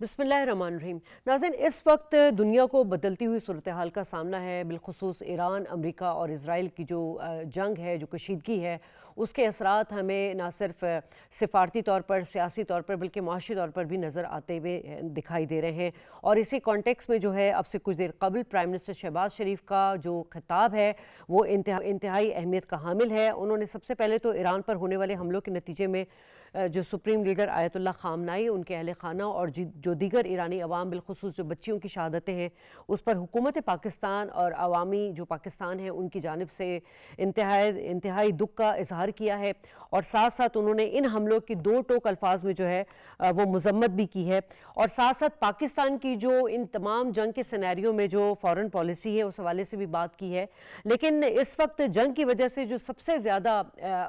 बिस्मिल्लाहिर्रहमानिर्रहीम। नाज़रीन, इस वक्त दुनिया को बदलती हुई सूरत हाल का सामना है। बिलखुसूस ईरान, अमेरिका और इसराइल की जो जंग है, जो कशीदगी है, उसके असरात हमें ना सिर्फ सिफारती तौर पर, सियासी तौर पर, बल्कि माशी तौर पर भी नज़र आते हुए दिखाई दे रहे हैं। और इसी कॉन्टेक्स्ट में जो है, अब से कुछ देर कबल प्राइम मिनिस्टर शहबाज शरीफ का जो खिताब है वो इंतहाई अहमियत का हामिल है। उन्होंने सबसे पहले तो ईरान पर होने वाले हमलों के नतीजे में जो सुप्रीम लीडर आयतुल्लाह ख़ामनाई, उनके अहल खाना और जो दीगर ईरानी अवाम, बिलखुसूस जो बच्चियों की शहादतें हैं, उस पर हुकूमत पाकिस्तान और अवामी जो पाकिस्तान है उनकी जानिब से इंतहाई दुख का इजहार किया है। और साथ साथ उन्होंने इन हमलों की दो टोक अल्फाज में जो है वो मजम्मत भी की है। और साथ साथ पाकिस्तान की जो इन तमाम जंग के सिनेरियो में जो फ़ॉरेन पॉलिसी है उस हवाले से भी बात की है। लेकिन इस वक्त जंग की वजह से जो सबसे ज़्यादा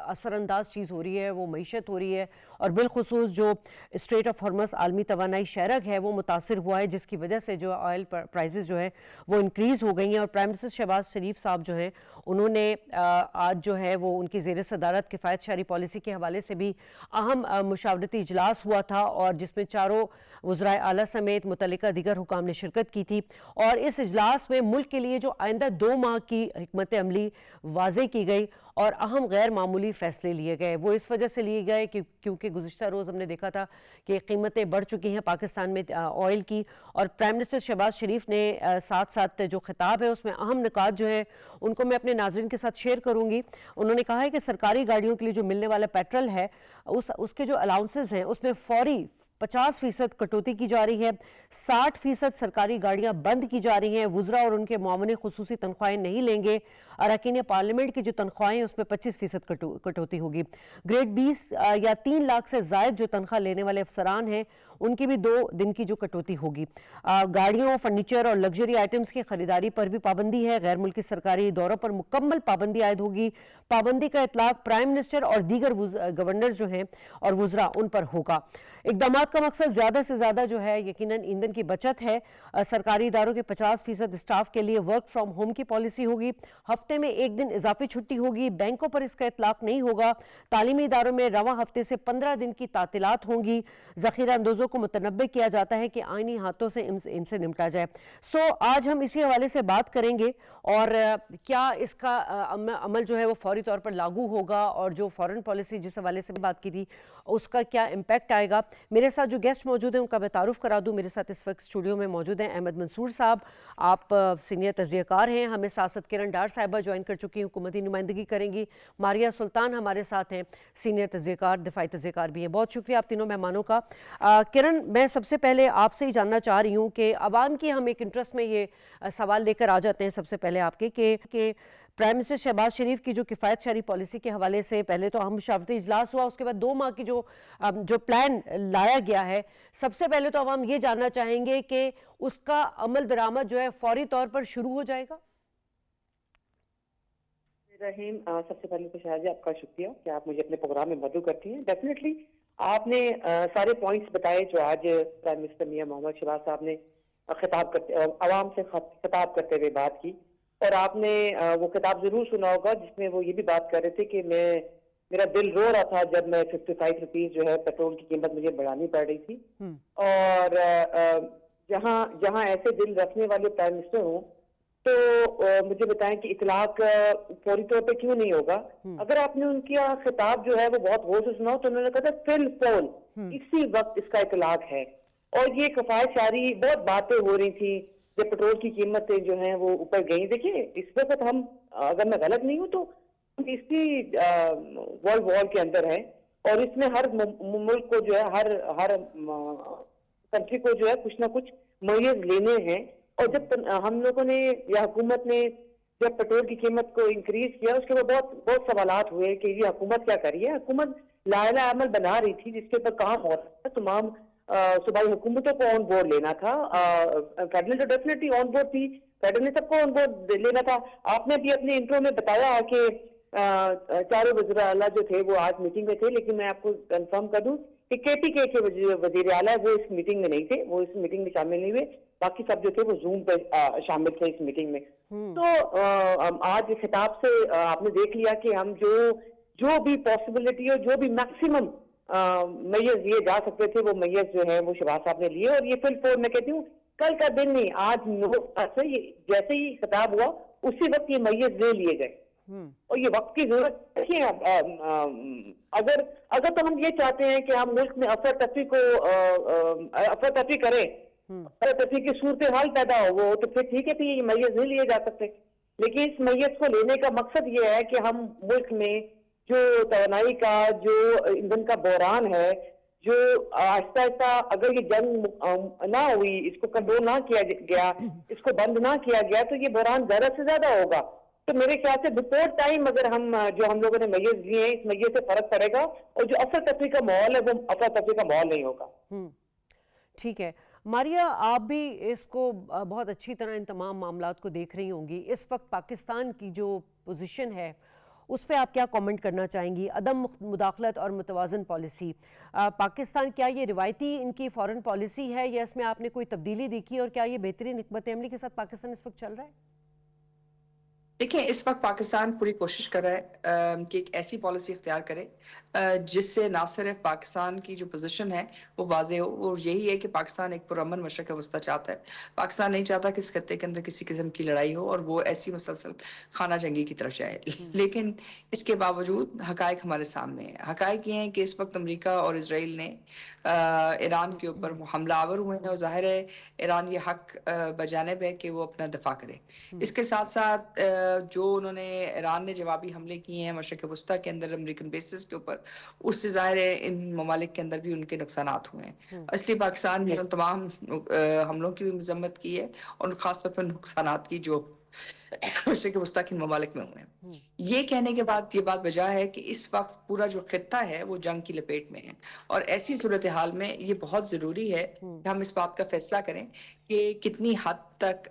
असरअंदाज चीज़ हो रही है वो मईशत हो रही है। और बिलखुसूस जो स्ट्रेट ऑफ हॉर्मस आलमी तवानाई शरक है वो मुतासर हुआ है, जिसकी वजह से जो ऑयल प्राइसेस जो है वो इंक्रीज़ हो गई हैं। और प्राइम मिनिस्टर शहबाज शरीफ साहब जो हैं उन्होंने आज जो है वो उनकी ज़ेर सदारत किफ़ायत शहरी पॉलिसी के हवाले से भी अहम मुशावरती इजलास हुआ था, और जिसमें चारों वज़राए आला समेत मुतल्लिका दीगर हुकाम ने शिरकत की थी। और इस इजलास में मुल्क के लिए जो आइंदा 2 माह की हिकमत अमली वाज़े की गई और अहम गैर मामूली फ़ैसले लिए गए। वो इस वजह से लिए गए क्योंकि गुज़िश्ता रोज़ हमने देखा था कि कीमतें बढ़ चुकी हैं पाकिस्तान में ऑयल की। और प्राइम मिनिस्टर शहबाज शरीफ ने साथ साथ जो खिताब है उसमें अहम निकात जो है उनको मैं अपने नाज़रीन के साथ शेयर करूँगी। उन्होंने कहा है कि सरकारी गाड़ियों के लिए जो मिलने वाला पेट्रोल है उसके जो अलाउंसेस हैं उसमें फौरी 50% कटौती की जा रही है। 60% सरकारी गाड़ियां बंद की जा रही हैं। वुज़रा और उनके मुआवने खुसूसी तनख्वाहें नहीं लेंगे। अरकान पार्लियामेंट की जो तनख्वाहें हैं उसमें 25% कटौती होगी। ग्रेड 20 या 3 लाख से ज़ायद जो तनख्वाह लेने वाले अफसरान हैं उनकी भी 2 दिन की जो कटौती होगी। गाड़ियों, फर्नीचर और लग्जरी आइटम्स की खरीदारी पर भी पाबंदी है। गैर मुल्की सरकारी दौरों पर मुकम्मल पाबंदी आयद होगी। पाबंदी का इतलाक प्राइम मिनिस्टर और दीगर गवर्नर जो हैं और वुज़रा उन पर होगा। इक़दाम का मकसद ज़्यादा से ज़्यादा जो है यकीनन ईंधन की बचत है। सरकारी इदारों के 50% स्टाफ के लिए वर्क फ्राम होम की पॉलिसी होगी। हफ्ते में 1 दिन इजाफी छुट्टी होगी। बैंकों पर इसका इतलाक नहीं होगा। तालीमी इदारों में रवां हफ्ते से 15 दिन की तातीलात होंगी। ज़ख़ीरा अंदोज़ों को मुतनब्बे किया जाता है कि आइनी हाथों से इनसे निपटा जाए। आज हम इसी हवाले से बात करेंगे और क्या इसका अमल जो है वो फौरी तौर पर लागू होगा, और जो फॉरेन पॉलिसी जिस हवाले से बात की थी उसका क्या इम्पैक्ट आएगा। मेरे साथ जो गेस्ट मौजूद हैं उनका मैं तारुफ करा दूं। मेरे साथ इस वक्त स्टूडियो में मौजूद हैं अहमद मंसूर साहब, आप सीनियर तजज़ियाकार हैं। हमें साथ किरण डार साहिबा ज्वाइन कर चुकी हैं, हुकूमती नुमाइंदगी करेंगी। मारिया सुल्तान हमारे साथ हैं, सीनियर तजज़ियाकार, दिफाई तजज़ियाकार भी हैं। बहुत शुक्रिया आप तीनों मेहमानों का। किरण, मैं सबसे पहले आपसे ही जानना चाह रही हूँ कि अवाम की हम एक इंटरेस्ट में ये सवाल लेकर आ जाते हैं सबसे पहले आपके कि प्राइम मिनिस्टर शहबाज शरीफ की जो किफ़ायत शहरी पॉलिसी के हवाले से पहले तो अहम मुशावरती इजलास हुआ, उसके बाद 2 माह की जो प्लान लाया गया है, सबसे पहले तो हम ये जानना चाहेंगे कि उसका अमल दरामद जो है फौरी तौर पर शुरू हो जाएगा। रहीम, सबसे पहले तो शायद आपका शुक्रिया कि आप मुझे अपने प्रोग्राम में मदद करती हैं। डेफिनेटली आपने सारे पॉइंट्स बताए जो आज प्राइम मिनिस्टर मियां मोहम्मद शहबाज साहब ने आवाम से खिताब करते हुए बात की। और आपने वो किताब जरूर सुना होगा जिसमें वो ये भी बात कर रहे थे कि मेरा दिल रो रहा था जब मैं 55 रुपीज जो है पेट्रोल की कीमत मुझे बढ़ानी पड़ रही थी। और जहाँ जहाँ ऐसे दिल रखने वाले प्राइम मिनिस्टर हों तो मुझे बताएं कि इतलाक फौरी तौर पे क्यों नहीं होगा। अगर आपने उनकी खिताब जो है वो बहुत गौर से सुना हो तो उन्होंने कहा था फिल पोल इसी वक्त इसका इतलाक है। और ये किफायत शहरी बहुत बातें हो रही थी जब पेट्रोल की कीमतें जो हैं वो ऊपर गई। देखिए, इस वक्त हम, अगर मैं गलत नहीं हूँ तो इसी वर्ल्ड वॉर के अंदर है और इसमें हर मुल्क को जो है हर कंट्री को जो है कुछ ना कुछ मुहैया लेने हैं। और जब हम लोगों ने या हुकूमत ने जब पेट्रोल की कीमत को इंक्रीज किया उसके बाद बहुत सवालात हुए कि ये हुकूमत क्या कर रही है। हुकूमत लायला अमल बना रही थी जिसके ऊपर काम हो रहा था। तमाम सूबाई हुकूमतों को ऑन बोर्ड लेना था। फेडरल तो डेफिनेटली ऑन बोर्ड थी, फेडरल ने सबको ऑन बोर्ड लेना था। आपने भी अपने इंट्रो में बताया कि चारों वज़ीर आला जो थे वो आज मीटिंग में थे, लेकिन मैं आपको कंफर्म कर दूं कि केटीके के वज़ीर आला वो इस मीटिंग में नहीं थे, वो इस मीटिंग में शामिल नहीं हुए। बाकी सब जो थे वो जूम पे शामिल थे इस मीटिंग में। तो आज इस खिताब से आपने देख लिया कि हम जो भी पॉसिबिलिटी और जो भी मैक्सिमम मैयर्स लिए जा सकते थे, वो मैयर्स जो है वो शहबाज साहब ने लिए। और ये फिल फोर, मैं कहती हूँ कल का दिन नहीं, आज से ये जैसे ही खिताब हुआ उसी वक्त ये मैयर्स ले लिए गए। और ये वक्त की जरूरत देखिए। अगर अगर तो हम ये चाहते हैं कि हम मुल्क में अफरा तफरी करें, अफरा तफरी की सूरत हाल पैदा हो, तो फिर ठीक है, तो ये मैयर्स नहीं लिए जा सकते। लेकिन इस मैयर्स को लेने का मकसद ये है कि हम मुल्क में जो तवानाई का, जो ईंधन का बहरान है, जो आहिस्ता आहिस्ता अगर ये जंग ना हुई, इसको कंट्रोल ना किया गया, इसको बंद ना किया गया, तो ये बहरान ज्यादा से ज्यादा होगा। तो मेरे ख्याल से बिफोर टाइम अगर हम हम लोगों ने मैयर्स लिए हैं, इस मैयर से फर्क पड़ेगा, और जो अफरा तफरी का माहौल है वो अफरा तफरी का माहौल नहीं होगा। ठीक है मारिया, आप भी इसको बहुत अच्छी तरह इन तमाम मामलात को देख रही होंगी। इस वक्त पाकिस्तान की जो पोजीशन है उस पर आप क्या कमेंट करना चाहेंगी? अदम मुदाखलत और मुतवाज़न पॉलिसी, पाकिस्तान क्या ये रिवायती इनकी फ़ॉरेन पॉलिसी है या इसमें आपने कोई तब्दीली देखी, और क्या ये बेहतरीन हिकमत अमली के साथ पाकिस्तान इस वक्त चल रहा है? देखिए, इस वक्त पाकिस्तान पूरी कोशिश कर रहा है कि एक ऐसी पॉलिसी इख्तियार करे जिससे ना सिर्फ पाकिस्तान की जो पोजीशन है वो वाजे हो, वो यही है कि पाकिस्तान एक पुरअमन मशरक़ वस्ता चाहता है। पाकिस्तान नहीं चाहता कि इस खत्ते के अंदर किसी किस्म की लड़ाई हो और वो ऐसी मुसलसल खाना जंगी की तरफ जाए। लेकिन इसके बावजूद हकायक हमारे सामने है। हकायक ये हैं कि इस वक्त अमरीका और इसराइल ने ईरान के ऊपर हमलावर हुए हैं, और ज़ाहिर है ईरान ये हक बजानिब है कि वो अपना दफा करे। इसके साथ साथ जो उन्होंने ईरान ने जवाबी हमले किए हैं मशरक़ वस्ता के अंदर अमेरिकन बेसिस के ऊपर, उससे ज़ाहिर है इन ममालिक के अंदर भी उनके नुकसानात हुए हैं। इसलिए पाकिस्तान ने उन तमाम हमलों की भी मजम्मत की है, और ख़ासतौर पर नुकसानात की जो मशरक़ वस्ता के ममालिक में हुए हैं। ये कहने के बाद ये बात वजह है कि इस वक्त पूरा जो खित्ता है वो जंग की लपेट में है, और ऐसी सूरत हाल में ये बहुत ज़रूरी है कि हम इस बात का फैसला करें कि कितनी हद तक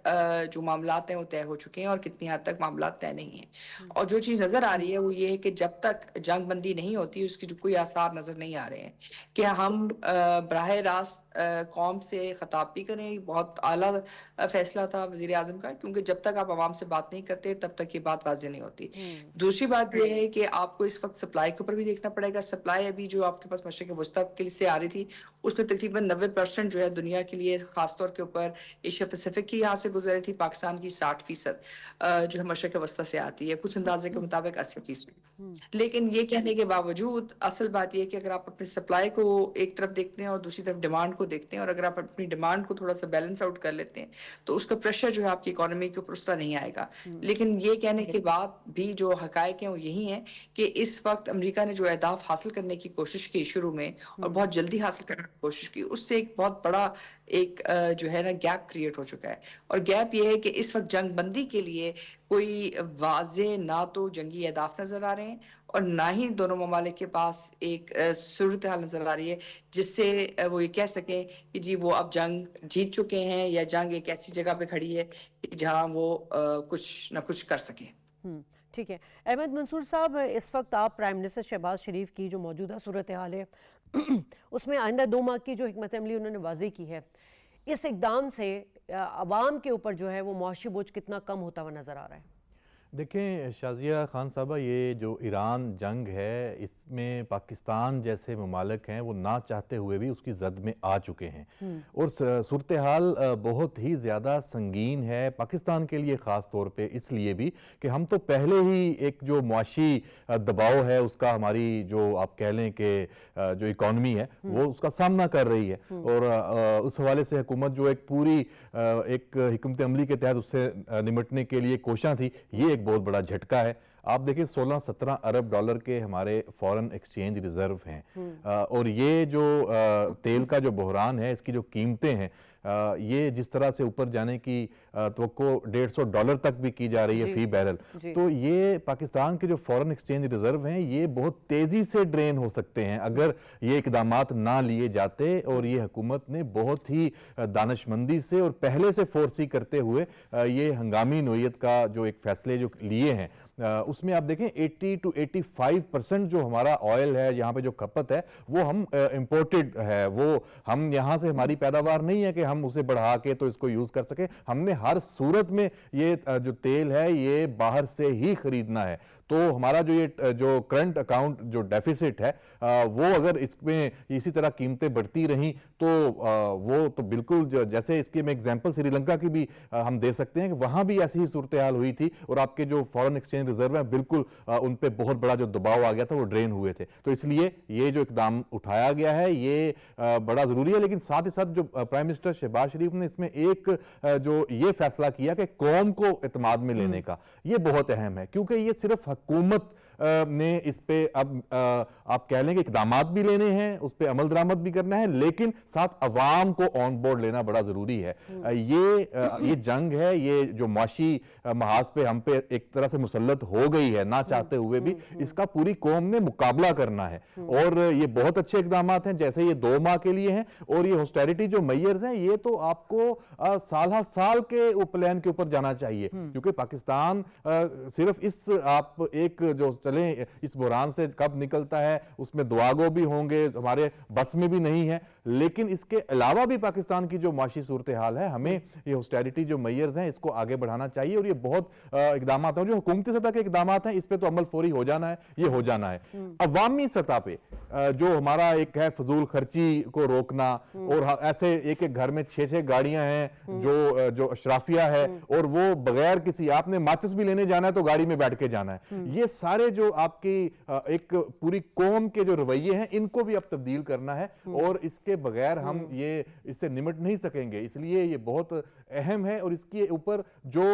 जो मामलात हैं वो तय हो चुके हैं और कितनी हद तक मामलात तय नहीं हैं। और जो चीज़ नज़र आ रही है वो ये है कि जब तक जंग बंदी नहीं होती उसकी जो कोई आसार नज़र नहीं आ रहे हैं कि हम बराह रास्त कौम से खिताब भी करें। बहुत आला फैसला था वज़ीर आज़म का, क्योंकि जब तक आप आवाम से बात नहीं करते तब तक ये बात वाज़ेह नहीं होती। दूसरी बात ये है कि आपको इस वक्त सप्लाई के ऊपर भी देखना पड़ेगा। सप्लाई अभी जो आपके पास मशरक़ वस्ता के लिए से आ रही थी उसमें तकरीबन 90% जो है दुनिया के लिए, खासतौर के ऊपर एशिया पैसिफिक की यहाँ से गुजरी थी। पाकिस्तान की 60% जो है मशरक़ वस्ता से आती है, कुछ अंदाजे के मुताबिक 80%। लेकिन ये कहने के बावजूद असल बात यह है कि अगर आप अपनी सप्लाई को एक तरफ देखते हैं और दूसरी तरफ डिमांड को देखते हैं, और अगर आप अपनी डिमांड को थोड़ा सा बैलेंस आउट कर लेते हैं तो उसका प्रेशर जो है आपकी इकोनॉमी के ऊपर उस तरह नहीं आएगा। लेकिन ये कहने के बाद भी जो हकायक हैं वो यही हैं कि इस वक्त अमेरिका ने जो अहदाफ हासिल करने की कोशिश की शुरू में, और बहुत जल्दी हासिल करने की कोशिश की, उससे एक बहुत बड़ा एक जो है ना गैप क्रिएट हो चुका है। और गैप ये है कि इस वक्त जंग बंदी के लिए कोई वाज़े ना तो जंगी अहदाफ नजर आ रहे हैं, और ना ही दोनों ममालिक के पास एक सूरत हाल नजर आ रही है जिससे वो ये कह सकें कि जी वो अब जंग जीत चुके हैं, या जंग एक ऐसी जगह पे खड़ी है कि जहां वो कुछ ना कुछ कर सके। ठीक है अहमद मंसूर साहब, इस वक्त आप प्राइम मिनिस्टर शहबाज शरीफ की जो मौजूदा सूरत हाल है उसमें आइंदा 2 माह की जो हिकमत अमली उन्होंने वाज़ेह की है, इस इकदाम से आवाम के ऊपर जो है वो मुआशी बोझ कितना कम होता हुआ नज़र आ रहा है? देखें शाज़िया खान साहबा, ये जो ईरान जंग है इसमें पाकिस्तान जैसे ममालिक हैं वो ना चाहते हुए भी उसकी जद में आ चुके हैं, और सूरत हाल बहुत ही ज़्यादा संगीन है पाकिस्तान के लिए, ख़ास तौर पे इसलिए भी कि हम तो पहले ही एक जो मुआशी दबाव है उसका, हमारी जो आप कह लें कि जो इकॉनमी है वो उसका सामना कर रही है, और उस हवाले से हुकूमत जो एक पूरी एक हिकमत अमली के तहत उससे निमटने के लिए कोशिश थी, ये एक बहुत बड़ा झटका है। आप देखिए 16-17 अरब डॉलर के हमारे फॉरेन एक्सचेंज रिजर्व हैं, और ये जो तेल का जो बहरान है इसकी जो कीमतें हैं ये जिस तरह से ऊपर जाने की तवक्को $150 तक भी की जा रही है फी बैरल, तो ये पाकिस्तान के जो फॉरेन एक्सचेंज रिजर्व हैं ये बहुत तेजी से ड्रेन हो सकते हैं अगर ये इकदामात ना लिए जाते। और ये हुकूमत ने बहुत ही दानिशमंदी से और पहले से फोर्सी करते हुए ये हंगामी नोयत का जो एक फैसले जो लिए हैं उसमें आप देखें 80 to 85% जो हमारा ऑयल है, यहाँ पे जो खपत है वो हम इंपोर्टेड है, वो हम यहाँ से हमारी पैदावार नहीं है कि हम उसे बढ़ा के तो इसको यूज कर सके, हमने हर सूरत में ये जो तेल है ये बाहर से ही खरीदना है। तो हमारा जो करंट अकाउंट जो डेफिसिट है वो अगर इसमें इसी तरह कीमतें बढ़ती रहीं तो वो तो बिल्कुल जैसे इसके में एग्जांपल श्रीलंका की भी हम दे सकते हैं कि वहां भी ऐसी ही सूरत हाल हुई थी और आपके जो फॉरेन एक्सचेंज रिजर्व है बिल्कुल उन पे बहुत बड़ा जो दबाव आ गया था वो ड्रेन हुए थे। तो इसलिए ये जो इकदाम उठाया गया है ये बड़ा जरूरी है, लेकिन साथ ही साथ जो प्राइम मिनिस्टर शहबाज शरीफ ने इसमें एक जो ये फैसला किया कि कौम को इत्मीनान में लेने का, ये बहुत अहम है क्योंकि ये सिर्फ हुकूमत ने इस पे अब आप कह लें कि इकदामात भी लेने हैं, उस पे अमल दरामद भी करना है, लेकिन साथ अवाम को ऑन बोर्ड लेना बड़ा जरूरी है। ये जंग है, ये जो माशी महाज पे हम पे एक तरह से मुसल्लत हो गई है ना चाहते हुए भी, इसका पूरी कौम ने मुकाबला करना है और ये बहुत अच्छे इकदामात हैं जैसे ये 2 माह के लिए हैं और ये ऑस्टेरिटी जो मेजर्स हैं ये तो आपको साल साल के प्लान के ऊपर जाना चाहिए क्योंकि पाकिस्तान सिर्फ इस आप एक जो चले इस बुरान से कब निकलता है उसमें दुआगो भी होंगे, हमारे बस में भी नहीं है, लेकिन इसके अलावा भी पाकिस्तान की जो माशी सूरत हाल है हमें ये ऑस्टेरिटी जो मेजर्स हैं इसको आगे बढ़ाना चाहिए और ये बहुत इकदाम हैं जो हुकूमती सतह के इकदाम हैं इस पे तो अमल फौरी हो जाना है, ये हो जाना है। अवामी सतह पे जो हमारा एक है फजूल खर्ची को रोकना और ऐसे एक एक घर में 6-6 गाड़ियां हैं जो अशराफिया है और वो बगैर किसी आपने माचिस भी लेने जाना है तो गाड़ी में बैठ के जाना है, ये सारे जो आपकी एक पूरी कौम के जो रवैये हैं इनको भी अब तब्दील करना है और इसके बगैर हम ये इससे निमट नहीं सकेंगे, इसलिए ये बहुत अहम है और इसके ऊपर जो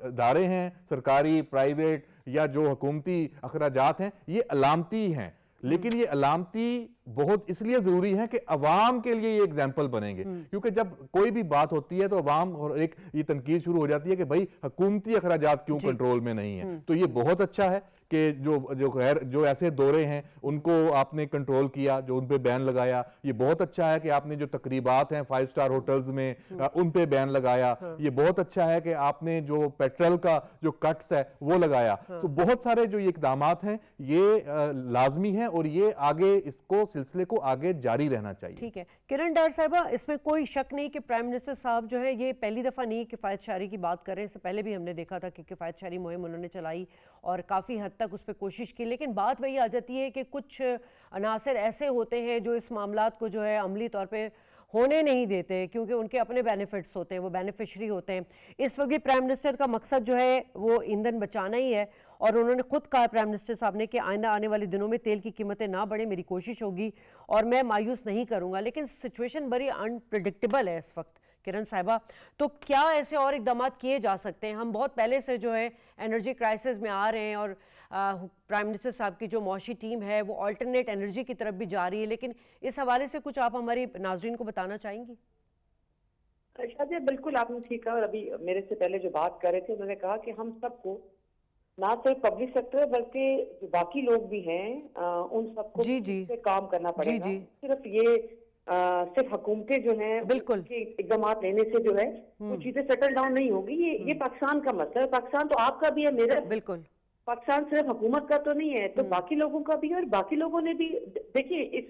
इदारे हैं सरकारी प्राइवेट या जो हुकूमती अखराजात हैं ये अलामती हैं, लेकिन ये अलामती बहुत इसलिए जरूरी है कि अवाम के लिए ये एग्जाम्पल बनेंगे क्योंकि जब कोई भी बात होती है तो अवाम और एक ये तनकीद शुरू हो जाती है कि भाई हुकूमती अखराजात क्यों कंट्रोल में नहीं है। तो ये बहुत अच्छा है कि जो ऐसे दौरे हैं उनको आपने कंट्रोल किया, जो उन पे बैन लगाया, ये बहुत अच्छा है कि आपने जो तकरीबात हैं 5 स्टार होटल्स में उन पे बैन लगाया, ये बहुत अच्छा है कि आपने जो पेट्रोल का जो कट्स है वो लगाया। तो बहुत सारे जो ये इकदामात हैं ये लाजमी हैं और ये आगे इसको सिलसिले को आगे जारी रहना चाहिए। ठीक है किरण डार साहिबा, इसमें कोई शक नहीं कि प्राइम मिनिस्टर साहब जो है ये पहली दफ़ा नहीं किफ़ायत शारी की बात कर रहे हैं, इससे पहले भी हमने देखा था कि किफ़ायत शारी मुहिम उन्होंने चलाई और काफ़ी हद तक उस पर कोशिश की, लेकिन बात वही आ जाती है कि कुछ अनासर ऐसे होते हैं जो इस मामलात को जो है अमली तौर पे होने नहीं देते क्योंकि उनके अपने बेनिफिट्स होते हैं, वो बेनिफिशरी होते हैं। इस वक्त भी प्राइम मिनिस्टर का मकसद जो है वो ईंधन बचाना ही है और उन्होंने खुद कहा प्राइम मिनिस्टर साहब ने कि आइंदा आने वाले दिनों में तेल की कीमतें ना बढ़े, मेरी कोशिश होगी और मैं मायूस नहीं करूँगा, लेकिन सिचुएशन बड़ी अनप्रिडिक्टेबल है इस वक्त किरण साहिबा। तो क्या ऐसे और इकदाम किए जा सकते हैं? हम बहुत पहले से जो है एनर्जी क्राइसिस में आ रहे हैं और प्राइम मिनिस्टर साहब की जो मौशी टीम है वो अल्टरनेट एनर्जी की तरफ भी जा रही है, लेकिन इस हवाले से कुछ आप हमारी नाजरीन को बताना चाहेंगी? शादिया बिल्कुल आपने ठीक कहा और अभी मेरे से पहले जो बात कर रहे थे उन्होंने कहा कि हम सबको ना सिर्फ पब्लिक सेक्टर बल्कि जो बाकी लोग भी हैं उन सबको से काम करना पड़ेगा। सिर्फ ये सिर्फ हुकूमतें जो हैं बिल्कुल इकदाम लेने से जो है वो चीजें सेटल डाउन नहीं होगी। ये पाकिस्तान का मसला है, पाकिस्तान तो आपका भी है, मेरा बिल्कुल, पाकिस्तान सिर्फ हुकूमत का तो नहीं है, तो बाकी लोगों का भी है और बाकी लोगों ने भी देखिए इस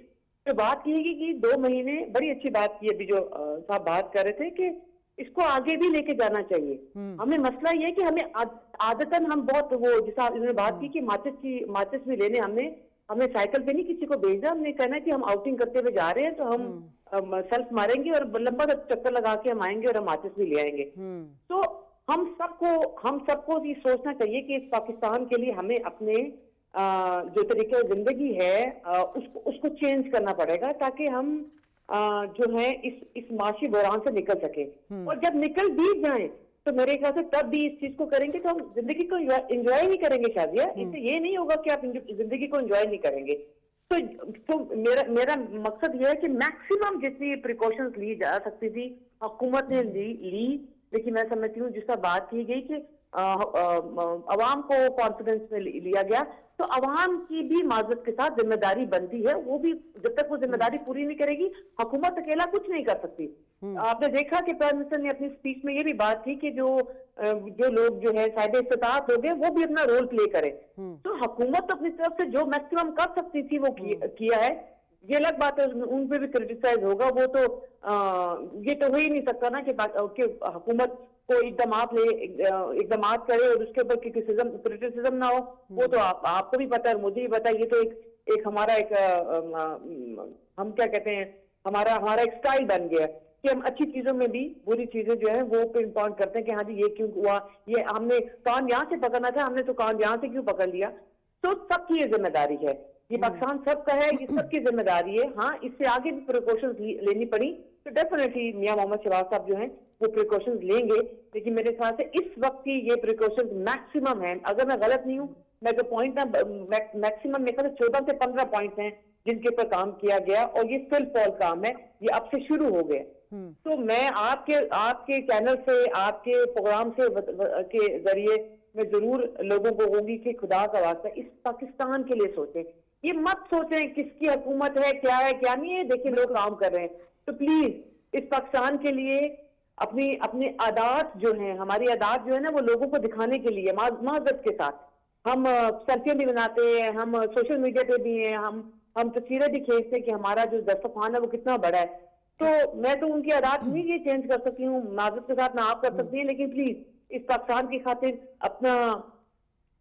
पे बात की है कि 2 महीने बड़ी अच्छी बात की अभी जो साहब बात कर रहे थे कि इसको आगे भी लेके जाना चाहिए। हमें मसला ये है कि हमें आदतन हम बहुत वो जैसा इन्होंने बात की कि माचिस भी लेने हमें साइकिल पे नहीं किसी को भेजना, हमने कहना है कि हम आउटिंग करते हुए जा रहे हैं तो हम सेल्फ मारेंगे और लंबा चक्कर लगा के हम आएंगे और हम माचिस भी ले आएंगे। तो हम सबको ये सोचना चाहिए कि इस पाकिस्तान के लिए हमें अपने जो तरीके जिंदगी है उसको चेंज करना पड़ेगा ताकि हम जो है इस माशी बुरान से निकल सके। और जब निकल भी जाए तो मेरे ख्याल से तब भी इस चीज को करेंगे तो हम जिंदगी को एंजॉय नहीं करेंगे। शादिया इससे ये नहीं होगा कि आप जिंदगी को एंजॉय नहीं करेंगे। तो मेरा मकसद ये है कि मैक्सिमम जितनी प्रिकॉशंस ली जा सकती थी हुकूमत ने ली, लेकिन मैं समझती हूँ जिस तरह बात की गई कि अवाम को कॉन्फिडेंस में लिया गया, तो अवाम की भी माजरत के साथ जिम्मेदारी बनती है। वो भी जब तक वो जिम्मेदारी पूरी नहीं करेगी हुकूमत अकेला कुछ नहीं कर सकती। आपने देखा कि प्राइम मिनिस्टर ने अपनी स्पीच में ये भी बात की कि जो लोग जो है साहिब इस्तिताअत हो गए वो भी अपना रोल प्ले करें। तो हुकूमत अपनी तरफ से जो मैक्सिमम कर सकती थी वो किया है। ये अलग बात है उन पे भी क्रिटिसाइज होगा, वो तो ये तो हो ही नहीं सकता ना कि हुकूमत कोई इकदामात करे और उसके ऊपर क्रिटिसिज्म ना हो, वो तो आपको भी पता है, मुझे भी पता है। ये तो एक हमारा हम क्या कहते हैं, हमारा एक स्टाइल बन गया कि हम अच्छी चीजों में भी बुरी चीजें जो है वो पिन पॉइंट करते हैं कि हाँ जी ये क्यों हुआ, ये हमने कान यहाँ से पकड़ना था, हमने तो कान यहाँ से क्यों पकड़ लिया। तो सबकी ये जिम्मेदारी है, ये पाकिस्तान सबका है, ये सबकी जिम्मेदारी है। हाँ, इससे आगे भी प्रिकॉशंस लेनी पड़ी तो डेफिनेटली मियां मोहम्मद शहबाज साहब जो हैं वो प्रिकॉशंस लेंगे, लेकिन मेरे ख्याल से इस वक्त की ये प्रिकॉशंस मैक्सिमम हैं। अगर मैं गलत नहीं हूँ, मैं जो पॉइंट मैक्सिमम मेरे ख्याल से 14 से 15 पॉइंट्स हैं जिनके ऊपर काम किया गया, और ये फिल फॉल काम है, ये अब से शुरू हो गया। तो मैं आपके चैनल से, आपके प्रोग्राम से के जरिए मैं जरूर लोगों को कहूंगी कि खुदा का वास्ता इस पाकिस्तान के लिए सोचें। ये मत सोचें किसकी हुकूमत है क्या नहीं है। देखिए लोग काम कर रहे हैं, तो प्लीज इस पाकिस्तान के लिए अपनी आदात जो हैं, हमारी आदात जो है ना, वो लोगों को दिखाने के लिए माजरत के साथ हम सेल्फियां भी बनाते हैं, हम सोशल मीडिया पे भी हैं, हम तस्वीरें भी खींचते हैं कि हमारा जो दस्तरखान है वो कितना बड़ा है। तो मैं तो उनकी आदात नहीं ये चेंज कर सकती हूँ, माजरत के साथ ना आप कर सकती हैं, लेकिन प्लीज इस पाकिस्तान की खातिर अपना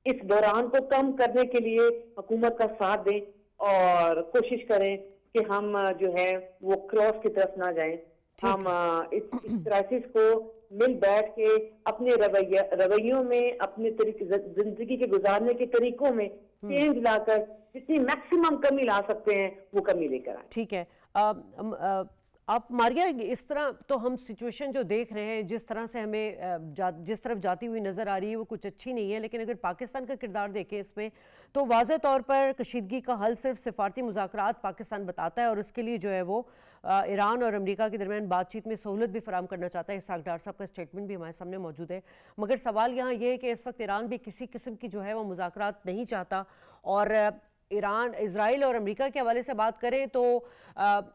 इस दौरान को कम करने के लिए हुकूमत का साथ दें और कोशिश करें कि हम जो है वो क्रॉस की तरफ ना जाएं। हम इस क्राइसिस को मिल बैठ के अपने रवैयों में, अपने जिंदगी के गुजारने के तरीकों में चेंज लाकर जितनी मैक्सिमम कमी ला सकते हैं वो कमी लेकर आए। ठीक है। आप मारिया, इस तरह तो हम सिचुएशन जो देख रहे हैं, जिस तरह से हमें जिस तरफ जाती हुई नज़र आ रही है वो कुछ अच्छी नहीं है, लेकिन अगर पाकिस्तान का किरदार देखें इसमें तो वाज़े तौर पर कशीदगी का हल सिर्फ सिफारती मुज़ाकरात पाकिस्तान बताता है, और उसके लिए जो है वो ईरान और अमेरिका के दरमियान बातचीत में सहूलत भी फराम करना चाहता है। इसहाक डार साहब का स्टेटमेंट भी हमारे सामने मौजूद है। मगर सवाल यहाँ ये है कि इस वक्त ईरान भी किसी किस्म की जो है वो मुज़ाकरात नहीं चाहता, और ईरान, इजराइल और अमेरिका के हवाले से बात करें तो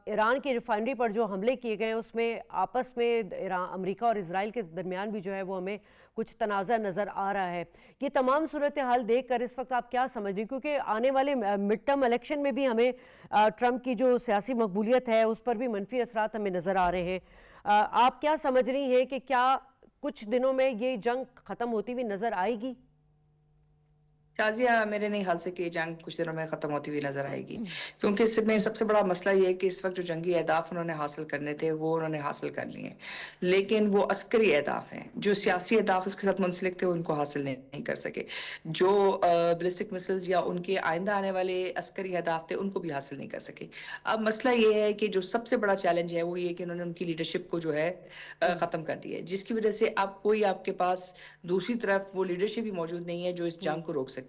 ईरान की रिफाइनरी पर जो हमले किए गए हैं उसमें आपस में अमेरिका और इजराइल के दरमियान भी जो है वो हमें कुछ तनाज़ा नज़र आ रहा है। ये तमाम सूरत हाल देख कर इस वक्त आप क्या समझ रही हैं, क्योंकि आने वाले मिड टर्म इलेक्शन में भी हमें ट्रंप की जो सियासी मकबूलियत है उस पर भी मनफी असरात हमें नज़र आ रहे हैं। आप क्या समझ रही हैं कि क्या कुछ दिनों में ये जंग ख़त्म होती हुई नज़र आएगी? शाजिया, मेरे नहीं ख्याल से कि जंग कुछ दिनों में ख़त्म होती हुई नज़र आएगी, क्योंकि इसमें सबसे बड़ा मसला ये है कि इस वक्त जो जंगी अहदाफ उन्होंने हासिल करने थे वो उन्होंने हासिल कर लिए हैं, लेकिन वो अस्करी अहदाफ हैं। जो सियासी अहदाफ उसके साथ मुंसलिक थे उनको हासिल नहीं कर सके। जो बैलिस्टिक मिसाइल्स या उनके आइंदा आने वाले अस्करी अहदाफ थे उनको भी हासिल नहीं कर सके। अब मसला ये है कि जो सबसे बड़ा चैलेंज है वो ये कि उन्होंने उनकी लीडरशिप को जो है ख़त्म कर दिया है, जिसकी वजह से अब कोई आपके पास दूसरी तरफ वो लीडरशिप भी मौजूद नहीं है जो इस जंग को रोक सके।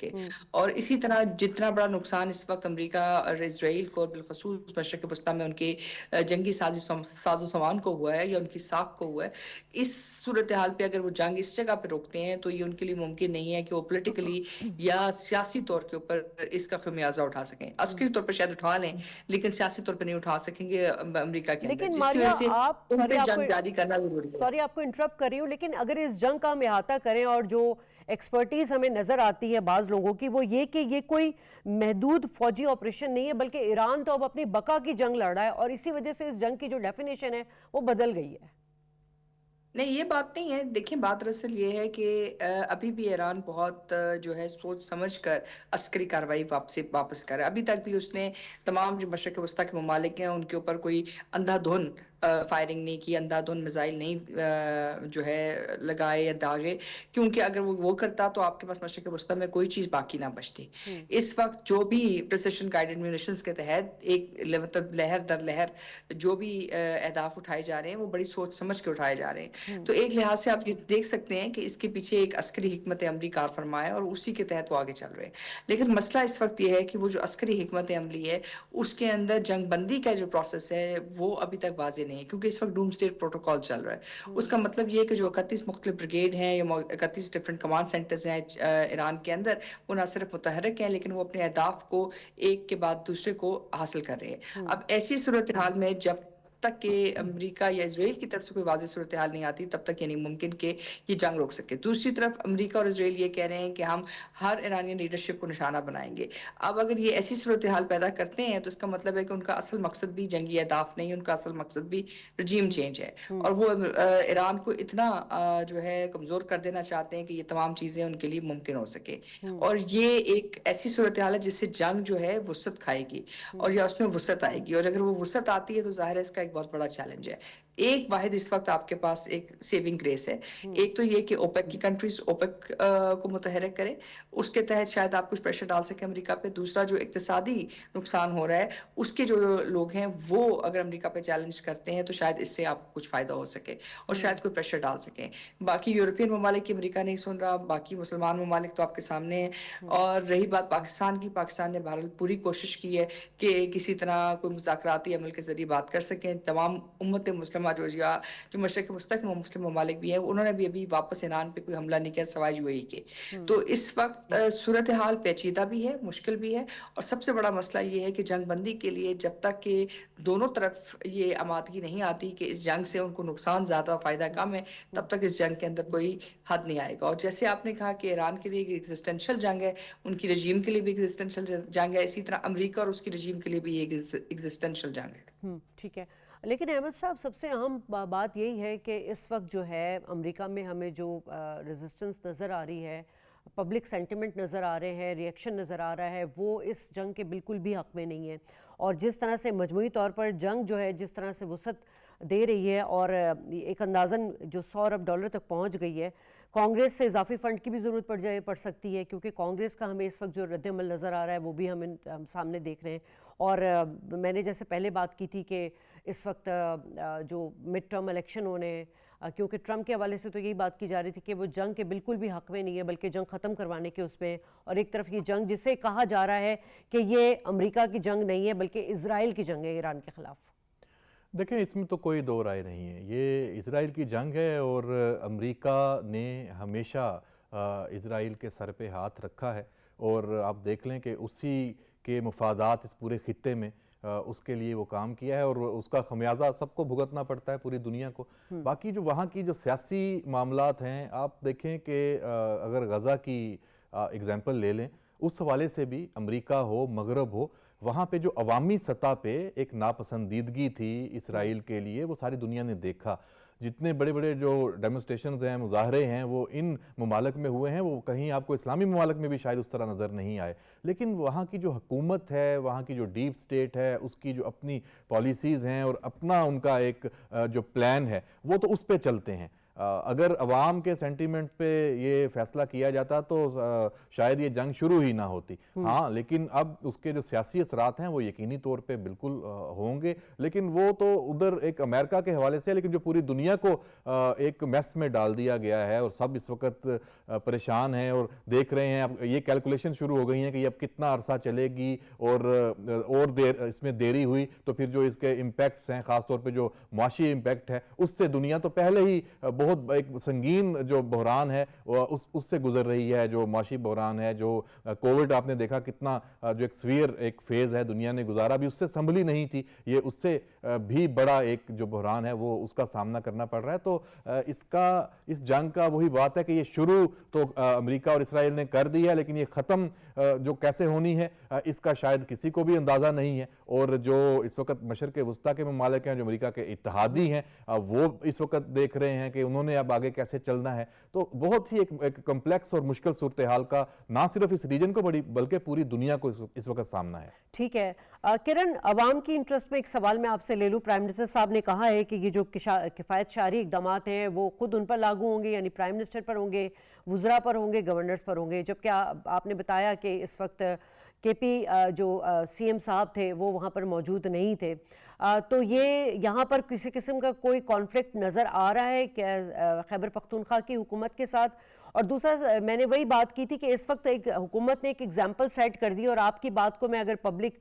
और इसी तरह जितना बड़ा नुकसान इस वक्त अमेरिका और इजराइल को और बिलखसूस मशरक़ वस्ता में उनके जंगी साजो सामान को हुआ है या उनकी साख को हुआ है, इस सूरत हाल पे अगर वो जंग इस जगह पे रोकते हैं तो ये उनके लिए मुमकिन नहीं है कि वो पॉलिटिकली या सियासी तौर के ऊपर इसका खमियाजा उठा सकें। अस्करी तौर पर शायद उठा लें, लेकिन सियासी तौर पर नहीं उठा सकेंगे अमेरिका के अंदर, लेकिन जिसकी मारिया, वजह से आप उन पे जंग जारी करना जरूरी है। सॉरी आपको इंटरप्ट कर रही हूँ, लेकिन अगर इस जंग का हम अहाता करें और जो एक्सपर्टीज हमें नजर आती है बाज लोगों की, वो ये कि ये कोई महदूद फौजी ऑपरेशन नहीं है, बल्कि ईरान तो अब अपनी बका की जंग लड़ रहा है, और इसी वजह से इस जंग की जो डेफिनेशन है वो बदल गई है। नहीं, ये बात नहीं है। देखिए, बात दरअसल ये है कि अभी भी ईरान बहुत जो है सोच समझ कर अस्करी कार्रवाई वापस कर रहा है। अभी तक भी उसने तमाम जो मशरक़ वस्ता के ममालिक हैं उनके ऊपर कोई अंधाधुन फायरिंग नहीं की, अंधाधुन मिसाइल नहीं जो है लगाए या दागे, क्योंकि अगर वो करता तो आपके पास मशरक़ वस्ता में कोई चीज़ बाकी ना बचती। इस वक्त जो भी प्रिसिशन गाइडेड म्यूनिशंस के तहत एक मतलब लहर दर लहर जो भी अहदाफ उठाए जा रहे हैं वो बड़ी सोच समझ के उठाए जा रहे हैं। तो एक लिहाज से आप ये देख सकते हैं कि इसके पीछे एक अस्करी हिकमत अमली कार फरमा है और उसी के तहत वो आगे चल रहे हैं। लेकिन मसला इस वक्त ये है कि वो जो अस्करी हिकमत अमली है उसके अंदर जंग बंदी का जो प्रोसेस है वो अभी तक वाज़ेह नहीं है, क्योंकि इस वक्त डूम स्टेट प्रोटोकॉल चल रहा है। उसका मतलब ये है कि जो 31 मुख्तलिफ ब्रिगेड हैं या 31 डिफरेंट कमांड सेंटर्स हैं ईरान के अंदर, वो ना सिर्फ मुतहरक हैं लेकिन वो अपने अहदाफ को एक के बाद दूसरे को हासिल कर रहे हैं। अब ऐसी सूरत हाल में जब تک کہ امریکہ یا اسرائیل کی طرف سے کوئی واضح صورتحال نہیں آتی تب تک یہ نہیں ممکن کہ یہ جنگ روک سکے. دوسری طرف امریکہ اور اسرائیل یہ کہہ رہے ہیں کہ ہم ہر ایرانین لیڈرشپ کو نشانہ بنائیں گے. اب اگر یہ ایسی صورتحال پیدا کرتے ہیں تو اس کا مطلب ہے کہ ان کا اصل مقصد بھی جنگی اہداف نہیں، ان کا اصل مقصد بھی رجیم چینج ہے، اور وہ ایران کو اتنا جو ہے کمزور کر دینا چاہتے ہیں کہ یہ تمام چیزیں ان کے لیے ممکن ہو سکے. اور یہ ایک ایسی صورتحال ہے جس سے جنگ جو ہے وسعت کھائے گی اور یا اس میں وسعت آئے گی، اور اگر وہ وسعت آتی ہے تو ظاہر ہے اس کا ایک بہت بڑا چیلنج ہے. ایک واحد اس وقت آپ کے پاس ایک سیونگ گریس ہے. ایک تو یہ کہ اوپیک کی کنٹریز اوپیک کو متحرک کرے، اس کے تحت شاید آپ کچھ پریشر ڈال سکیں امریکہ پہ. دوسرا جو اقتصادی نقصان ہو رہا ہے اس کے جو لوگ ہیں وہ اگر امریکہ پہ چیلنج کرتے ہیں تو شاید اس سے آپ کچھ فائدہ ہو سکے اور شاید کوئی پریشر ڈال سکیں. باقی یورپین ممالک کی امریکہ نہیں سن رہا، باقی مسلمان ممالک تو آپ کے سامنے ہیں. اور رہی بات پاکستان کی، پاکستان نے بہرحال پوری کوشش کی ہے کہ کسی طرح کوئی مذاکراتی عمل کے ذریعے بات کر سکیں. تمام امت مسلمہ جو مشرق وسطی مسلم ممالک بھی ہیں انہوں نے بھی ابھی واپس ایران پہ کوئی حملہ نہیں کیا سوائے یو اے ای کے. تو اس وقت صورتحال پیچیدہ بھی ہے، مشکل بھی ہے، اور سب سے بڑا مسئلہ یہ ہے کہ جنگ بندی کے لیے جب تک کہ دونوں طرف یہ آمادگی نہیں آتی کہ اس جنگ سے ان کو نقصان زیادہ اور فائدہ کم ہے، تب تک اس جنگ کے اندر کوئی حد نہیں آئے گا. اور جیسے آپ نے کہا کہ ایران کے لیے ایک ایگزسٹینشل جنگ ہے، ان کی رجیم کے لیے بھی ایگزسٹینشل جنگ ہے، اسی طرح امریکہ اور اس کی رجیم کے لیے بھی ایک ایگزسٹینشل جنگ ہے. ٹھیک ہے. لیکن احمد صاحب سب سے اہم بات یہی ہے کہ اس وقت جو ہے امریکہ میں ہمیں جو ریزسٹنس نظر آ رہی ہے، پبلک سینٹیمنٹ نظر آ رہے ہیں، ریئیکشن نظر آ رہا ہے، وہ اس جنگ کے بالکل بھی حق میں نہیں ہے. اور جس طرح سے مجموعی طور پر جنگ جو ہے جس طرح سے وسعت دے رہی ہے اور ایک اندازاً جو $100 ارب تک پہنچ گئی ہے، کانگریس سے اضافی فنڈ کی بھی ضرورت پڑ سکتی ہے، کیونکہ کانگریس کا ہمیں اس وقت جو رد عمل نظر آ رہا ہے وہ بھی ہم سامنے دیکھ رہے ہیں. اور میں نے جیسے پہلے بات کی تھی کہ اس وقت جو مڈ ٹرم الیکشن ہونے، کیونکہ ٹرمپ کے حوالے سے تو یہی بات کی جا رہی تھی کہ وہ جنگ کے بالکل بھی حق میں نہیں ہے بلکہ جنگ ختم کروانے کے اس پہ، اور ایک طرف یہ جنگ جسے کہا جا رہا ہے کہ یہ امریکہ کی جنگ نہیں ہے بلکہ اسرائیل کی جنگ ہے ایران کے خلاف. دیکھیں اس میں تو کوئی دو رائے نہیں ہے، یہ اسرائیل کی جنگ ہے اور امریکہ نے ہمیشہ اسرائیل کے سر پہ ہاتھ رکھا ہے، اور آپ دیکھ لیں کہ اسی کے مفادات اس پورے خطے میں اس کے لیے وہ کام کیا ہے، اور اس کا خمیازہ سب کو بھگتنا پڑتا ہے، پوری دنیا کو. باقی جو وہاں کی جو سیاسی معاملات ہیں، آپ دیکھیں کہ اگر غزہ کی اگزامپل لے لیں، اس حوالے سے بھی امریکہ ہو، مغرب ہو، وہاں پہ جو عوامی سطح پہ ایک ناپسندیدگی تھی اسرائیل کے لیے وہ ساری دنیا نے دیکھا. جتنے بڑے بڑے جو ڈیمونسٹریشنز ہیں، مظاہرے ہیں، وہ ان ممالک میں ہوئے ہیں، وہ کہیں آپ کو اسلامی ممالک میں بھی شاید اس طرح نظر نہیں آئے. لیکن وہاں کی جو حکومت ہے، وہاں کی جو ڈیپ سٹیٹ ہے، اس کی جو اپنی پالیسیز ہیں اور اپنا ان کا ایک جو پلان ہے وہ تو اس پہ چلتے ہیں. اگر عوام کے سینٹیمنٹ پہ یہ فیصلہ کیا جاتا تو شاید یہ جنگ شروع ہی نہ ہوتی. ہاں لیکن اب اس کے جو سیاسی اثرات ہیں وہ یقینی طور پہ بالکل ہوں گے، لیکن وہ تو ادھر ایک امریکہ کے حوالے سے، لیکن جو پوری دنیا کو ایک میس میں ڈال دیا گیا ہے، اور سب اس وقت پریشان ہیں اور دیکھ رہے ہیں. اب یہ کیلکولیشن شروع ہو گئی ہیں کہ یہ اب کتنا عرصہ چلے گی، اور دیر اس میں دیری ہوئی تو پھر جو اس کے امپیکٹس ہیں، خاص طور پہ جو معاشی امپیکٹ ہے، اس سے دنیا تو پہلے ہی بہت ایک سنگین جو بحران ہے اس سے گزر رہی ہے، جو معاشی بحران ہے. جو کووڈ آپ نے دیکھا کتنا جو ایک سویر ایک فیز ہے دنیا نے گزارا، بھی اس سے سنبھلی نہیں تھی، یہ اس سے بھی بڑا ایک جو بحران ہے وہ اس کا سامنا کرنا پڑ رہا ہے. تو اس جنگ کا وہی بات ہے کہ یہ شروع تو امریکہ اور اسرائیل نے کر دی ہے، لیکن یہ ختم جو کیسے ہونی ہے اس کا شاید کسی کو بھی اندازہ نہیں ہے. اور جو اس وقت مشرق وسطیٰ کے ممالک ہیں، جو امریکہ کے اتحادی ہیں، وہ اس وقت دیکھ رہے ہیں کہ انہوں نے اب آگے کیسے چلنا ہے. تو بہت ہی ایک کمپلیکس اور مشکل صورتحال کا نہ صرف اس ریجن کو بلکہ پوری دنیا کو اس وقت سامنا ہے. ٹھیک ہے کرن، عوام کی انٹرسٹ میں ایک سوال میں آپ سے لے لوں. پرائم منسٹر صاحب نے کہا ہے کہ یہ جو کفایت شعاری اقدامات ہیں وہ خود ان پر لاگو ہوں گے، یعنی پرائم منسٹر پر ہوں گے، وزراء پر ہوں گے، گورنرز پر ہوں گے. جبکہ آپ نے بتایا کہ اس وقت کے پی جو سی ایم صاحب تھے وہ وہاں پر موجود نہیں تھے. تو یہ یہاں پر کسی قسم کا کوئی کانفلکٹ نظر آ رہا ہے کہ خیبر پختونخوا کی حکومت کے ساتھ؟ اور دوسرا میں نے وہی بات کی تھی کہ اس وقت ایک حکومت نے ایک ایگزامپل سیٹ کر دی، اور آپ کی بات کو میں اگر پبلک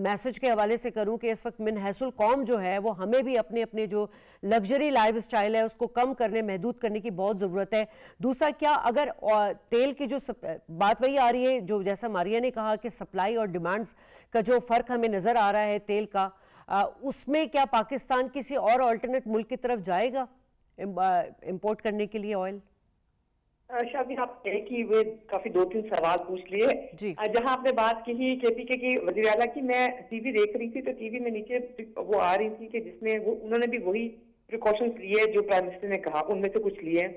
میسج کے حوالے سے کروں کہ اس وقت من حیث القوم جو ہے وہ ہمیں بھی اپنے جو لگژری لائف سٹائل ہے اس کو کم کرنے، محدود کرنے کی بہت ضرورت ہے. دوسرا کیا اگر تیل کی جو بات وہی آ رہی ہے جو جیسا ماریا نے کہا کہ سپلائی اور ڈیمانڈز کا جو فرق ہمیں نظر آ رہا ہے تیل کا، उसमें क्या पाकिस्तान किसी और अल्टरनेट मुल्क की तरफ जाएगा इंपोर्ट करने के लिए ऑयल? शादी आप एक ही वे काफी 2-3 सवाल पूछ लिए। जी। जहां आपने बात की ही केपीके की वजीर आला की, मैं टीवी देख रही थी तो टीवी में नीचे वो आ रही थी कि जिसमें वो उन्होंने भी वही प्रिकॉशंस लिए जो प्राइम मिनिस्टर ने कहा, उनमें से कुछ लिए।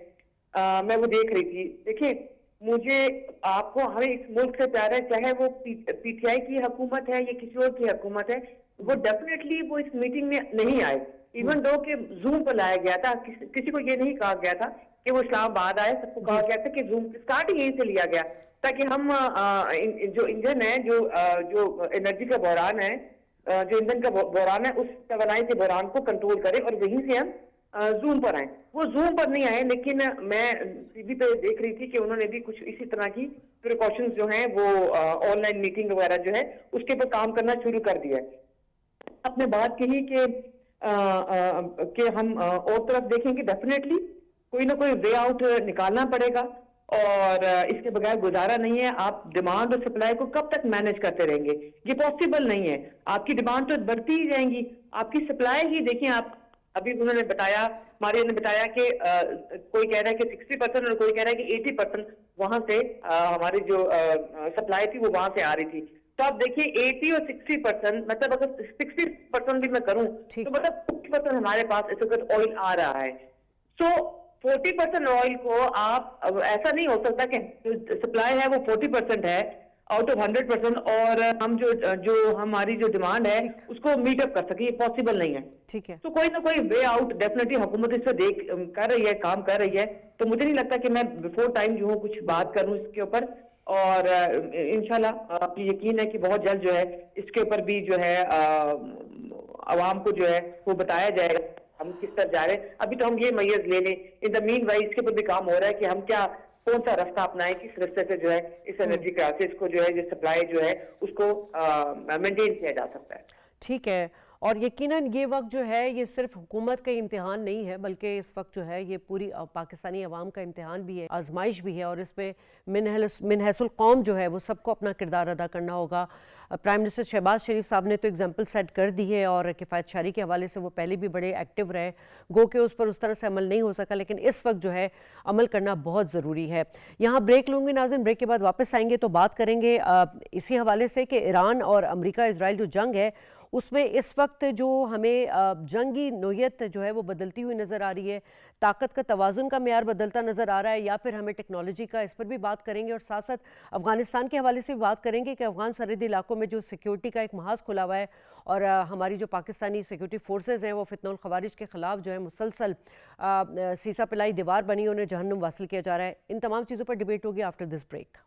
मैं वो देख रही थी। देखिए, मुझे आपको हमें इस मुल्क से प्यार है, चाहे वो पीटीआई की हुकूमत है या किसी और की हुकूमत है, वो डेफिनेटली वो इस मीटिंग में नहीं आए। इवन दो के जूम पर लाया गया था, किसी को ये नहीं कहा गया था कि वो इस्लामाबाद आए, सबको कहा गया था कि जूम स्टार्ट ही यहीं से लिया गया ताकि हम जो इंजन है, जो एनर्जी का बहरान है, जो ईंधन का बहरान है, उस तवानाई के बहरान को कंट्रोल करें और वहीं से हम जूम पर आए। वो जूम पर नहीं आए, लेकिन मैं टीवी पे देख रही थी कि उन्होंने भी कुछ इसी तरह की प्रिकॉशंस जो हैं वो ऑनलाइन मीटिंग वगैरह जो है उसके ऊपर काम करना शुरू कर दिया है। आपने बात कही कि हम और तरफ देखेंगे, डेफिनेटली कोई ना कोई वे आउट निकालना पड़ेगा और इसके बगैर गुजारा नहीं है। आप डिमांड और सप्लाई को कब तक मैनेज करते रहेंगे? ये पॉसिबल नहीं है। आपकी डिमांड तो बढ़ती ही जाएंगी, आपकी सप्लाई ही देखिए। आप अभी उन्होंने बताया, मारिया ने बताया कि कोई कह रहा है कि 60% और कोई कह रहा है कि 80% वहां से हमारी जो सप्लाई थी वो वहां से आ रही थी। तो आप देखिए 80 और 60%, मतलब अगर 60% भी मैं करूं तो मतलब 50% हमारे पास इस वक्त ऑयल आ रहा है। सो 40% ऑयल को आप, अब ऐसा नहीं हो सकता कि जो सप्लाई है वो 40% है आउट ऑफ 100% और हम जो हमारी जो डिमांड है उसको मीट अप कर सके, ये पॉसिबल नहीं है। ठीक है। तो कोई ना कोई वे आउट डेफिनेटली हुकूमत इस पे कर रही है, काम कर रही है। तो मुझे नहीं लगता कि मैं बिफोर टाइम जो हूँ कुछ बात करूँ इसके ऊपर, और इंशाल्लाह आपकी यकीन है कि बहुत जल्द जो है इसके ऊपर भी जो है आवाम को जो है वो बताया जाएगा हम किस तरफ जा रहे हैं। अभी तो हम ये मैयज ले लें, इन द मीन वाइज इसके ऊपर भी काम हो रहा है कि हम कौन सा रास्ता अपनाएं, किस रास्ते से जो है इस एनर्जी क्राइसिस को जो है, जो सप्लाई जो है उसको मेंटेन किया जा सकता है। ठीक है। और यकीनन ये वक्त जो है ये सिर्फ हुकूमत का इम्तिहान नहीं है, बल्कि इस वक्त जो है ये पूरी पाकिस्तानी अवाम का इम्तिहान भी है, आजमाइश भी है, और इस पे मिनहसुल कौम जो है वो सबको अपना किरदार अदा करना होगा। प्राइम मिनिस्टर शहबाज शरीफ साहब ने तो एग्जाम्पल सेट कर दी है और किफ़ायत शारी के हवाले से वो पहले भी बड़े एक्टिव रहे, गो के उस पर उस तरह से अमल नहीं हो सका, लेकिन इस वक्त जो है अमल करना बहुत ज़रूरी है। यहाँ ब्रेक लूँगी नाज़रीन, ब्रेक के बाद वापस आएंगे तो बात करेंगे इसी हवाले से कि ईरान और अमेरिका इजराइल जो जंग है उसमें इस वक्त जो हमें जंगी नोयत जो है वो बदलती हुई नज़र आ रही है, ताकत का तवाज़ुन का मेयार बदलता नज़र आ रहा है, या फिर हमें टेक्नोलॉजी का, इस पर भी बात करेंगे। और साथ साथ अफ़गानिस्तान के हवाले से भी बात करेंगे कि अफ़गान सरहदी इलाकों में जो सिक्योरिटी का एक महाज खुला हुआ है और हमारी जो पाकिस्तानी सिक्योरिटी फोर्सेज हैं वो फितनुल खवारिज के ख़िलाफ़ जो है मुसलसल सीसा पिलाई दीवार बनी, उन्हें जहन्नुम वासिल किया जा रहा है। इन तमाम चीज़ों पर डिबेट होगी after this break.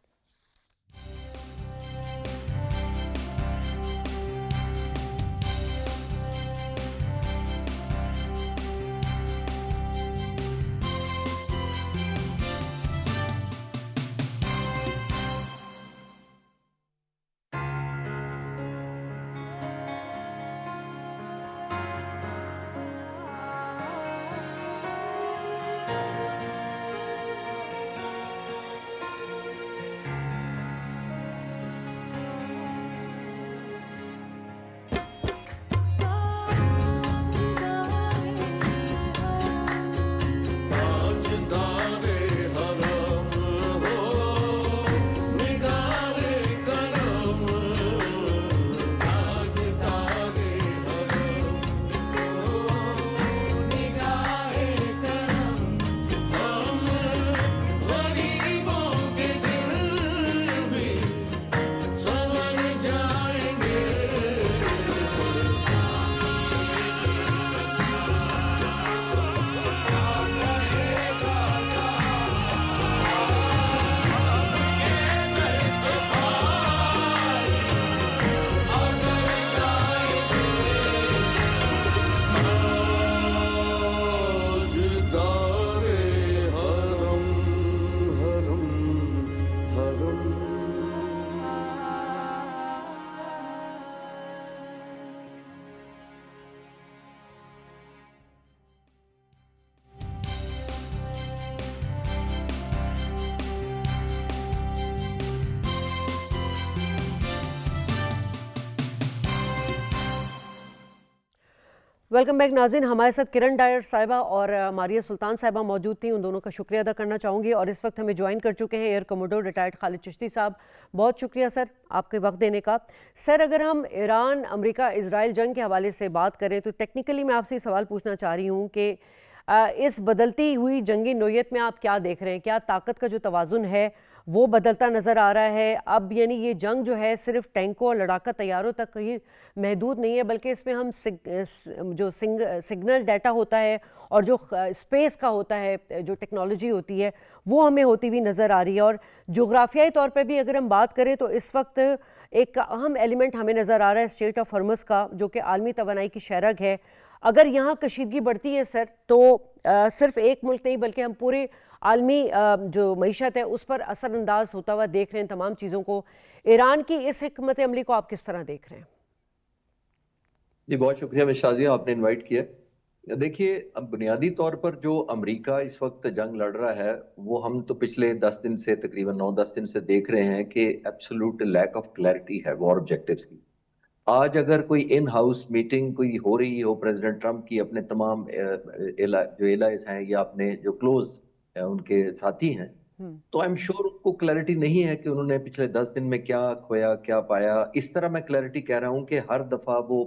Welcome back नाज़रीन। हमारे साथ किरण डायर साहिबा और मारिया सुल्तान साहिबा मौजूद थी। उन दोनों का शुक्रिया अदा करना चाहूँगी। और इस वक्त हमें ज्वाइन कर चुके हैं air commodore retired Khalid Chishti साहब। बहुत शुक्रिया सर आपके वक्त देने का। सर, अगर हम ईरान अमेरिका इजराइल जंग के हवाले से बात करें तो टेक्निकली मैं आपसे सवाल पूछना चाह रही हूँ कि इस बदलती हुई जंगी नोयत में आप क्या देख रहे हैं? क्या ताकत का जो तवाज़ुन है वो बदलता नज़र आ रहा है? अब यानी ये जंग जो है सिर्फ टैंकों और लड़ाका तैयारों तक ही महदूद नहीं है, बल्कि इसमें हम सिग्नल डाटा होता है और जो स्पेस का होता है, जो टेक्नोलॉजी होती है, वो हमें होती हुई नज़र आ रही है। और जोग्राफियाई तौर पर भी अगर हम बात करें तो इस वक्त एक अहम एलिमेंट हमें नज़र आ रहा है स्ट्रेट ऑफ हॉर्मज़ का, जो कि आलमी तवानाई की शरग है। अगर यहाँ कशीदगी बढ़ती है सर, तो सिर्फ एक मुल्क नहीं बल्कि हम पूरे आलमी जो मईशत है उस पर असरअंदाज होता हुआ देख रहे हैं तमाम चीज़ों को। ईरान की इस हिकमत अमली को आप किस तरह देख रहे हैं? जी, बहुत शुक्रिया मिस शाज़िया, आपने इनवाइट किया। देखिए, अब बुनियादी तौर पर जो अमेरिका इस वक्त जंग लड़ रहा है, वो हम तो पिछले 10 दिन से, तकरीबन 9-10 दिन से देख रहे हैं कि एब्सोल्यूट लैक ऑफ क्लैरिटी है वॉर ऑब्जेक्टिव्स की। आज अगर कोई इन हाउस मीटिंग कोई हो रही हो प्रेसिडेंट ट्रंप की अपने तमाम जो एलाइज हैं या अपने जो क्लोज उनके साथी हैं, तो आई एम श्योर उनको क्लैरिटी नहीं है कि उन्होंने पिछले 10 दिन में क्या खोया क्या पाया। इस तरह मैं क्लैरिटी कह रहा हूं कि हर दफा वो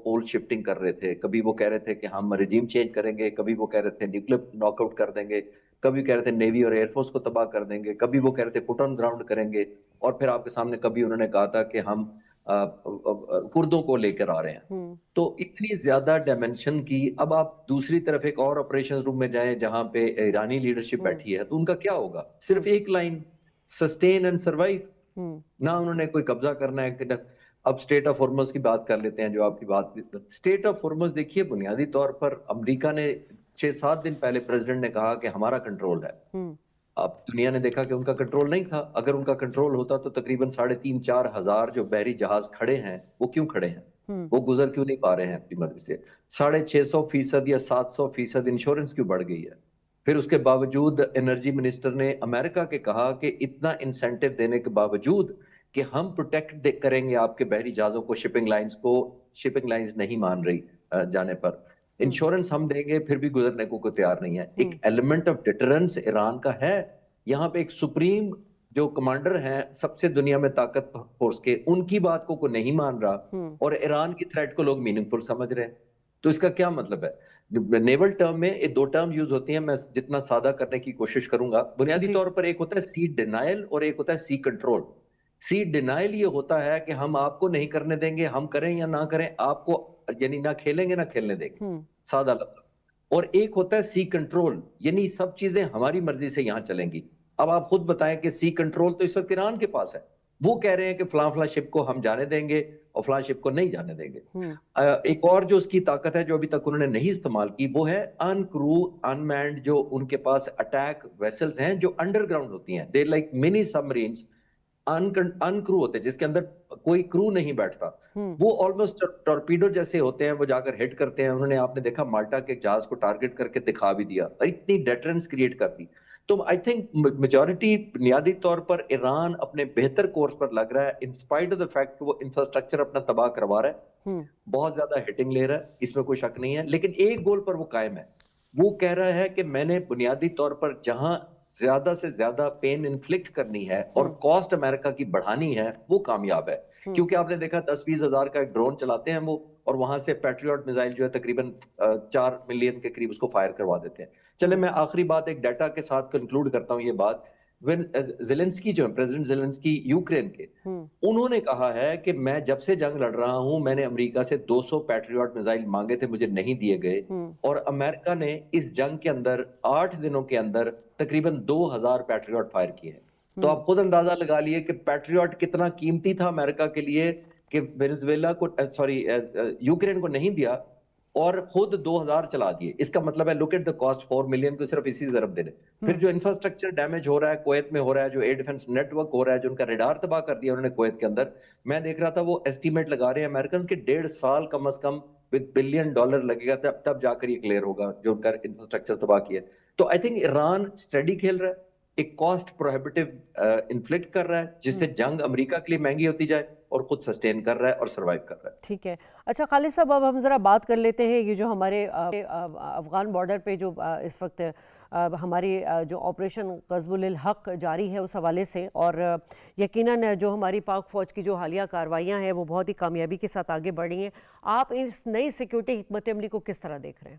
पोल शिफ्टिंग कर रहे थे। कभी वो कह रहे थे कि हम रिजीम चेंज करेंगे, कभी वो कह रहे थे न्यूक्लियर नॉकआउट कर देंगे, कभी कह रहे थे नेवी और एयरफोर्स को तबाह कर देंगे, कभी वो कह रहे थे पुट ऑन ग्राउंड करेंगे, और फिर आपके सामने कभी उन्होंने कहा था कि हम कुर्दों को लेकर आ रहे हैं। तो इतनी ज्यादा डायमेंशन की, अब आप दूसरी तरफ एक और ऑपरेशन रूम में जाएं जहां पे ईरानी लीडरशिप बैठी है, तो उनका क्या होगा? सिर्फ एक लाइन, सस्टेन एंड सर्वाइव। ना उन्होंने कोई कब्जा करना है। अब स्टेट ऑफ हॉर्मज़ की बात कर लेते हैं, जो आपकी बात। स्टेट ऑफ हॉर्मज़ देखिए, बुनियादी तौर पर अमेरिका ने 6-7 दिन पहले प्रेसिडेंट ने कहा कि हमारा कंट्रोल है। अब दुनिया ने देखा कि उनका कंट्रोल नहीं था। अगर उनका कंट्रोल होता तो तकरीबन 3,500-4 हजार जो बहरी जहाज खड़े हैं, वो क्यों खड़े हैं? वो गुजर क्यों नहीं पा रहे हैं अपनी मर्जी से? 650% या 700% इंश्योरेंस क्यों बढ़ गई है? फिर उसके बावजूद एनर्जी मिनिस्टर ने अमेरिका के कहा कि इतना इंसेंटिव देने के बावजूद कि हम प्रोटेक्ट करेंगे आपके बहरी जहाजों को, शिपिंग लाइंस नहीं मान रही जाने पर, इंश्योरेंस हम देंगे, फिर भी गुजरने को कोई तैयार नहीं है। एक एलिमेंट ऑफ डिटरेंस ईरान का है। यहाँ पे एक सुप्रीम जो कमांडर हैं सबसे दुनिया में ताकत फोर्स के, उनकी बात को कोई नहीं मान रहा, और ईरान की थ्रेट को लोग मीनिंगफुल समझ रहे हैं। तो इसका क्या मतलब है? नेवल टर्म में ये 2 टर्म यूज होती हैं, मैं जितना सादा करने की कोशिश करूंगा। बुनियादी तौर पर एक होता है सी डिनायल और एक होता है सी कंट्रोल। सी डिनायल ये होता है कि हम आपको नहीं करने देंगे, हम करें या ना करें, आपको यानी ना खेलेंगे ना खेलने देंगे, सादा लफ्ज। और एक होता है सी कंट्रोल, यानी सब चीजें हमारी मर्जी से यहां चलेंगी। अब आप खुद बताएं कि सी कंट्रोल तो इस वक्त ईरान के पास है। वो कह रहे हैं कि फलां फलां शिप को हम जाने देंगे और फलां शिप को नहीं जाने देंगे। एक और जो उसकी ताकत है जो अभी तक उन्होंने नहीं इस्तेमाल की, वो है अनक्रू अनमैन्ड, जो उनके पास अटैक वेसल्स हैं जो अंडरग्राउंड होती हैं। दे लाइक मिनी सबमरीन्स, अनक्रू होते हैं, जिसके अंदर कोई क्रू नहीं बैठता। वो ऑलमोस्ट टॉर्पीडो जैसे होते हैं, वो जाकर हिट करते हैं। उन्होंने, आपने देखा, माल्टा के जहाज को टारगेट करके दिखा भी दिया और इतनी डेटरेंस क्रिएट कर दी। तो आई थिंक मेजॉरिटी बुनियादी तौर पर ईरान अपने बेहतर कोर्स पर लग रहा है, in spite of the fact कि वो इंफ्रास्ट्रक्चर अपना तबाह करवा रहा है, बहुत ज्यादा हिटिंग ले रहा है, इसमें कोई शक नहीं है। लेकिन एक गोल पर वो कायम है। वो कह रहा है कि मैंने बुनियादी तौर पर जहां ज्यादा से ज्यादा पेन इन्फ्लिक्ट करनी है और कॉस्ट अमेरिका की बढ़ानी है, वो कामयाब है। क्योंकि आपने देखा 10-20 हजार का एक ड्रोन चलाते हैं वो, और वहां से पैट्रियट मिसाइल जो है तकरीबन 4 मिलियन के करीब उसको फायर करवा देते हैं। चले, मैं आखिरी बात एक डाटा के साथ कंक्लूड करता हूं ये बात। ज़ेलेंस्की जो है, प्रेसिडेंट ज़ेलेंस्की यूक्रेन के, उन्होंने कहा है कि मैं जब से जंग लड़ रहा हूं, मैंने अमेरिका से 200 पैट्रियट मिसाइल मांगे थे, मुझे नहीं दिए गए, और अमेरिका ने इस जंग के अंदर 8 दिनों के अंदर तकरीबन 2000 पैट्रियट फायर किए हैं। तो आप खुद अंदाजा लगा लिए कि पैट्रियट कितना कीमती था अमेरिका के लिए, कि वेनेजुएला को, यूक्रेन को नहीं दिया और खुद 2000 चला दिए। इसका मतलब है, look at the cost, 4 million को सिर्फ इसी जरब देने। फिर जो इंफ्रास्ट्रक्चर डैमेज हो रहा है कुवैत में हो रहा है, जो एयर डिफेंस नेटवर्क हो रहा है, जो उनका रेडार तबाह कर दिया उन्होंने कुवैत के अंदर। मैं देख रहा था वो एस्टीमेट लगा रहे हैं अमेरिकन के 1.5 साल कम अज कम विद $1 बिलियन लगेगा, तब जाकर ये क्लियर होगा जो उनका इंफ्रास्ट्रक्चर तबाह किया। तो आई थिंक ईरान स्टडी खेल रहा है, एक कॉस्ट प्रोहिबिटिव इन्फ्लिक्ट कर रहा है, जिससे जंग अमेरिका के लिए महंगी होती जाए। اور خود سسٹین کر رہا ہے اور سروائیو کر رہا ہے. ٹھیک ہے. اچھا خالد صاحب، اب ہم ذرا بات کر لیتے ہیں یہ جو ہمارے افغان بارڈر پہ جو اس وقت ہماری جو آپریشن غزب الحق جاری ہے اس حوالے سے، اور یقیناً جو ہماری پاک فوج کی جو حالیہ کارروائیاں ہیں وہ بہت ہی کامیابی کے ساتھ آگے بڑھ رہی ہیں. آپ اس نئی سیکیورٹی حکمت عملی کو کس طرح دیکھ رہے ہیں؟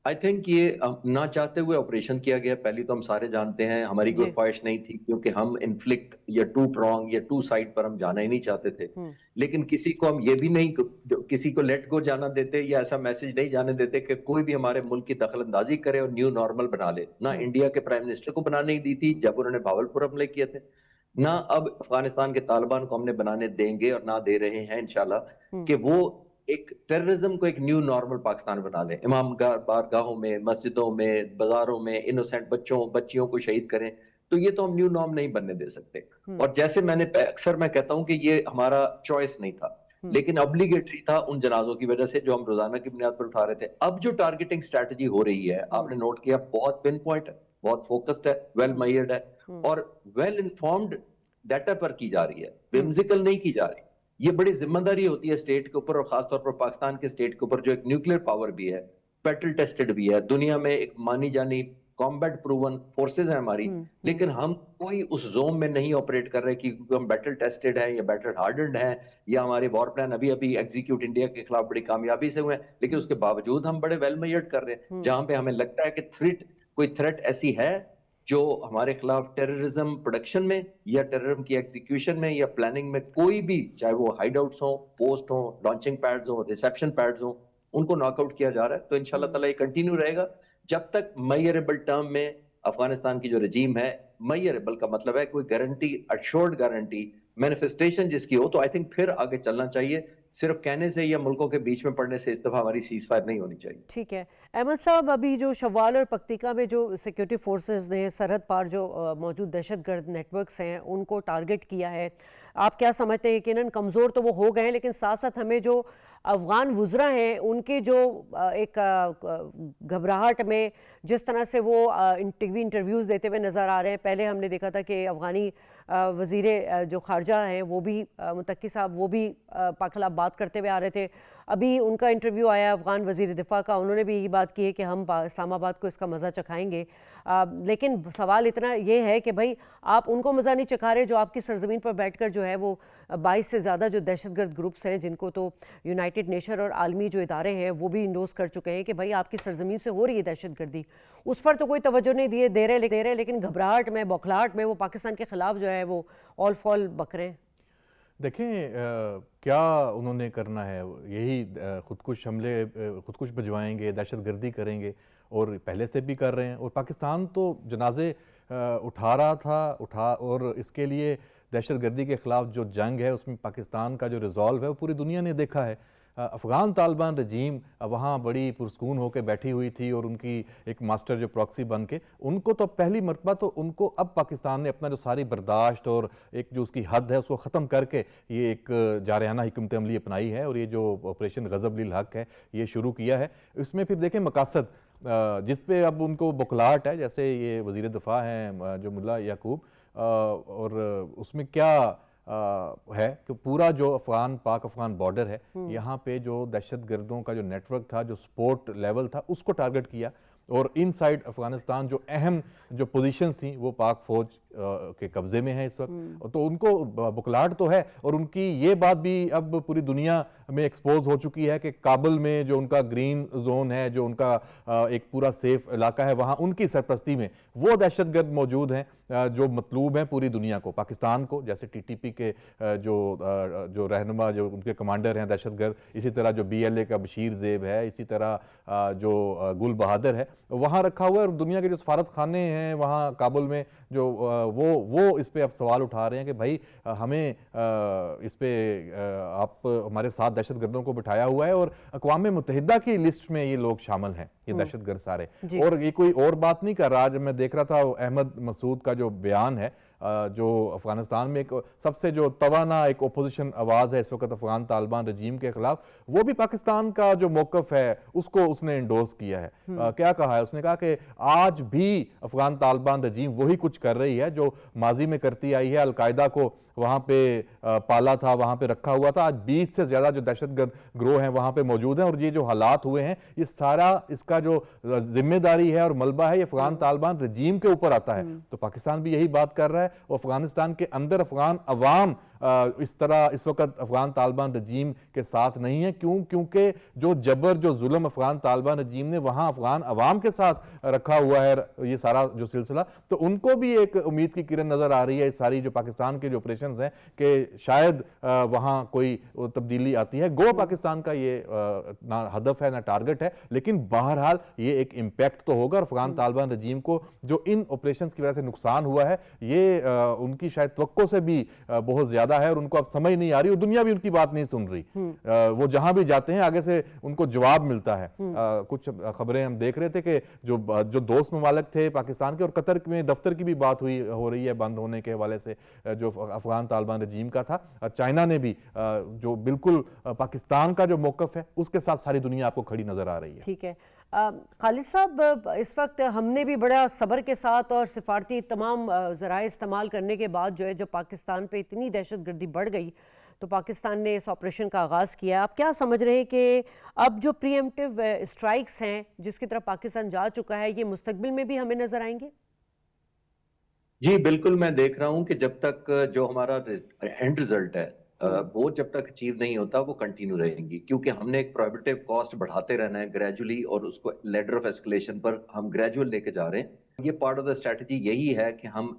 آئی تھنک یہ نہ چاہتے ہوئے آپریشن کیا گیا. پہلی تو ہم سارے جانتے ہیں ہماری کوئی جی. خواہش نہیں تھی، کیونکہ ہم انفلکٹ یا ٹو پرونگ یا ٹو سائڈ پر ہم جانا ہی نہیں چاہتے تھے. لیکن کسی کو ہم یہ بھی نہیں کسی کو لیٹ گو جانا دیتے یا ایسا میسج نہیں جانے دیتے کہ کوئی بھی ہمارے ملک کی دخل اندازی کرے اور نیو نارمل بنا لے. نہ انڈیا کے پرائم منسٹر کو بنانے ہی دی تھی جب انہوں نے بھاولپور حملے کیے تھے، نہ اب افغانستان کے طالبان کو ہم نے بنانے دیں گے اور نہ دے رہے ہیں انشاءاللہ کہ وہ ایک ٹیررزم کو ایک نیو نارمل پاکستان بنا لیں. امام بارگاہوں میں، مسجدوں میں، بازاروں میں انوسینٹ بچیوں کو شہید کریں. تو یہ تو ہم نیو نارم نہیں بننے دے سکتے. اور جیسے میں نے اکثر میں کہتا ہوں کہ یہ ہمارا چوائس نہیں تھا، لیکن ابلیگیٹری تھا ان جنازوں کی وجہ سے جو ہم روزانہ کی بنیاد پر اٹھا رہے تھے. اب جو ٹارگیٹنگ اسٹریٹجی ہو رہی ہے آپ نے نوٹ کیا، بہت پن پوائنٹ ہے، بہت فوکسڈ ہے، ویل میئرڈ ہے اور ویل انفارمڈ ڈیٹا پر کی جا رہی ہے، ومزیکل نہیں کی جا رہی. یہ بڑی ذمہ داری ہوتی ہے اسٹیٹ کے اوپر، اور خاص طور پر پاکستان کے اسٹیٹ کے اوپر جو ایک نیوکلیر پاور بھی ہے، بیٹل ٹیسٹڈ بھی ہے، دنیا میں ایک مانی جانی کامبیٹ پروون فورسز ہیں ہماری. لیکن ہم کوئی اس زون میں نہیں آپریٹ کر رہے کیونکہ ہم بیٹل ٹیسٹڈ ہیں یا بیٹل ہارڈنڈ ہیں یا ہمارے وار پلان ابھی ایگزیکیوٹ انڈیا کے خلاف بڑی کامیابی سے ہوئے ہیں. لیکن اس کے باوجود ہم بڑے ویل میئرڈ کر رہے ہیں جہاں پہ ہمیں لگتا ہے کہ کوئی تھریٹ ایسی ہے جو ہمارے خلاف ٹیررزم پروڈکشن میں یا ٹیررزم کی ایگزیکیوشن میں یا پلاننگ میں کوئی بھی، چاہے وہ ہائیڈ آؤٹس ہوں، پوسٹ ہوں، لانچنگ پیڈز ہوں، ریسیپشن پیڈز ہوں، ان کو ناک آؤٹ کیا جا رہا ہے. تو انشاءاللہ تعالیٰ یہ کنٹینیو رہے گا جب تک میئربل ٹرم میں افغانستان کی جو رجیم ہے، میئربل کا مطلب ہے کوئی گارنٹی، ایشورڈ گارنٹی، مینیفیسٹیشن جس کی ہو، تو آئی تھنک پھر آگے چلنا چاہیے. صرف کہنے سے یا ملکوں کے بیچ میں پڑنے سے اس دفعہ ہماری سیز فائر نہیں ہونی چاہیے. ٹھیک ہے. احمد صاحب، ابھی جو شوال اور پکتیکا میں جو سیکیورٹی فورسز نے سرحد پار جو موجود دہشت گرد نیٹ ورکس ہیں ان کو ٹارگٹ کیا ہے، آپ کیا سمجھتے ہیں؟ یقیناً کمزور تو وہ ہو گئے ہیں، لیکن ساتھ ساتھ ہمیں جو افغان وزراء ہیں ان کے جو ایک گھبراہٹ میں جس طرح سے وہ ٹی وی انٹرویوز دیتے ہوئے نظر آ رہے ہیں. پہلے ہم نے دیکھا تھا کہ افغانی وزیر جو خارجہ ہیں وہ بھی متقی صاحب، وہ بھی پاک خلاف بات کرتے ہوئے آ رہے تھے. ابھی ان کا انٹرویو آیا افغان وزیر دفاع کا، انہوں نے بھی یہی بات کی ہے کہ ہم اسلام آباد کو اس کا مزہ چکھائیں گے. لیکن سوال اتنا یہ ہے کہ بھائی آپ ان کو مزہ نہیں چکھا رہے جو آپ کی سرزمین پر بیٹھ کر جو ہے وہ 22 سے زیادہ جو دہشت گرد گروپس ہیں جن کو تو یونائٹڈ نیشن اور عالمی جو ادارے ہیں وہ بھی انڈوز کر چکے ہیں کہ بھائی آپ کی سرزمین سے ہو رہی ہے دہشت گردی، اس پر تو کوئی توجہ نہیں دے رہے، لیکن گھبراہٹ میں، بوکھلاہٹ میں وہ پاکستان کے خلاف جو ہے وہ آل فال بک رہے ہیں. دیکھیں کیا انہوں نے کرنا ہے، یہی خودکش حملے خودکش بھجوائیں گے، دہشت گردی کریں گے، اور پہلے سے بھی کر رہے ہیں. اور پاکستان تو جنازے اٹھا رہا تھا اور اس کے لیے دہشت گردی کے خلاف جو جنگ ہے اس میں پاکستان کا جو ریزالو ہے وہ پوری دنیا نے دیکھا ہے. افغان طالبان رجیم وہاں بڑی پرسکون ہو کے بیٹھی ہوئی تھی اور ان کی ایک ماسٹر جو پراکسی بن کے، ان کو تو پہلی مرتبہ تو ان کو اب پاکستان نے اپنا جو ساری برداشت اور ایک جو اس کی حد ہے اس کو ختم کر کے یہ ایک جارحانہ حکمت عملی اپنائی ہے، اور یہ جو آپریشن غضب للحق ہے یہ شروع کیا ہے. اس میں پھر دیکھیں مقاصد جس پہ اب ان کو بکھلاہٹ ہے، جیسے یہ وزیر دفاع ہیں جو ملا یعقوب، اور اس میں کیا ہے کہ پورا جو پاک افغان بارڈر ہے یہاں پہ جو دہشت گردوں کا جو نیٹ ورک تھا، جو سپورٹ لیول تھا، اس کو ٹارگٹ کیا. اور ان سائڈ افغانستان جو اہم جو پوزیشنز تھیں وہ پاک فوج کے قبضے میں ہیں اس وقت، تو ان کو بکھلاہٹ تو ہے. اور ان کی یہ بات بھی اب پوری دنیا میں ایکسپوز ہو چکی ہے کہ کابل میں جو ان کا گرین زون ہے، جو ان کا ایک پورا سیف علاقہ ہے، وہاں ان کی سرپرستی میں وہ دہشت گرد موجود ہیں جو مطلوب ہیں پوری دنیا کو، پاکستان کو، جیسے ٹی ٹی پی کے جو رہنما، جو ان کے کمانڈر ہیں دہشت گرد، اسی طرح جو بی ایل اے کا بشیر زیب ہے، اسی طرح جو گل بہادر ہے وہاں رکھا ہوا ہے. اور دنیا کے جو سفارت خانے ہیں وہاں کابل میں جو وہ اس پہ اب سوال اٹھا رہے ہیں کہ بھائی ہمیں اس پہ آپ ہمارے ساتھ دہشت گردوں کو بٹھایا ہوا ہے، اور اقوام متحدہ کی لسٹ میں یہ لوگ شامل ہیں، یہ دہشت گرد سارے. اور یہ کوئی اور بات نہیں کر رہا. جب میں دیکھ رہا تھا احمد مسعود کا جو بیان ہے، جو افغانستان میں ایک سب سے جو توانا ایک اپوزیشن آواز ہے اس وقت افغان طالبان رجیم کے خلاف، وہ بھی پاکستان کا جو موقف ہے اس کو اس نے انڈوز کیا ہے. کیا کہا ہے اس نے؟ کہا کہ آج بھی افغان طالبان رجیم وہی کچھ کر رہی ہے جو ماضی میں کرتی آئی ہے. القاعدہ کو وہاں پہ پالا تھا, وہاں پہ رکھا ہوا تھا. آج 20 سے زیادہ جو دہشت گرد گروہ ہیں وہاں پہ موجود ہیں, اور یہ جو حالات ہوئے ہیں یہ سارا اس کا جو ذمہ داری ہے اور ملبہ ہے یہ افغان طالبان رجیم کے اوپر آتا ہے. تو پاکستان بھی یہی بات کر رہا ہے, اور افغانستان کے اندر افغان عوام اس طرح اس وقت افغان طالبان رجیم کے ساتھ نہیں ہے. کیونکہ جو جبر جو ظلم افغان طالبان رجیم نے وہاں افغان عوام کے ساتھ رکھا ہوا ہے یہ سارا جو سلسلہ, تو ان کو بھی ایک امید کی کرن نظر آ رہی ہے اس ساری جو پاکستان کے جو آپریشنز ہیں کہ شاید وہاں کوئی تبدیلی آتی ہے. گو پاکستان کا یہ نہ ہدف ہے نہ ٹارگٹ ہے, لیکن بہرحال یہ ایک امپیکٹ تو ہوگا. اور افغان طالبان رجیم کو جو ان آپریشنز کی وجہ سے نقصان ہوا ہے یہ ان کی شاید توقع سے بھی بہت زیادہ ہے, اور ان کو اب سمجھ نہیں آ رہی, اور دنیا بھی ان کی بات نہیں سن رہی. وہ جہاں بھی جاتے ہیں آگے سے ان کو جواب ملتا ہے. کچھ خبریں ہم دیکھ رہے تھے کہ جو دوست ممالک تھے پاکستان کے, اور قطر میں دفتر کی بھی بات ہو رہی ہے بند ہونے کے حوالے سے جو افغان طالبان رجیم کا تھا. چائنا نے بھی جو بالکل پاکستان کا جو موقف ہے اس کے ساتھ ساری دنیا آپ کو کھڑی نظر آ رہی ہے. ٹھیک ہے خالد صاحب, اس وقت ہم نے بھی بڑا صبر کے ساتھ اور سفارتی تمام ذرائع استعمال کرنے کے بعد جو ہے جب پاکستان پہ اتنی دہشت گردی بڑھ گئی تو پاکستان نے اس آپریشن کا آغاز کیا. آپ کیا سمجھ رہے ہیں کہ اب جو پری ایمپٹیو اسٹرائکس ہیں جس کی طرف پاکستان جا چکا ہے یہ مستقبل میں بھی ہمیں نظر آئیں گے؟ جی بالکل, میں دیکھ رہا ہوں کہ جب تک جو ہمارا اینڈ ریزلٹ ہے وہ جب تک اچیو نہیں ہوتا وہ کنٹینیو رہیں گی, کیونکہ ہم نے ایک پروہیبٹیو کاسٹ بڑھاتے رہنا ہے گریجولی, اور اس کو لیڈر آف ایسکلیشن پر ہم گریجول لے کے جا رہے ہیں. یہ پارٹ آف دا اسٹریٹجی یہی ہے کہ ہم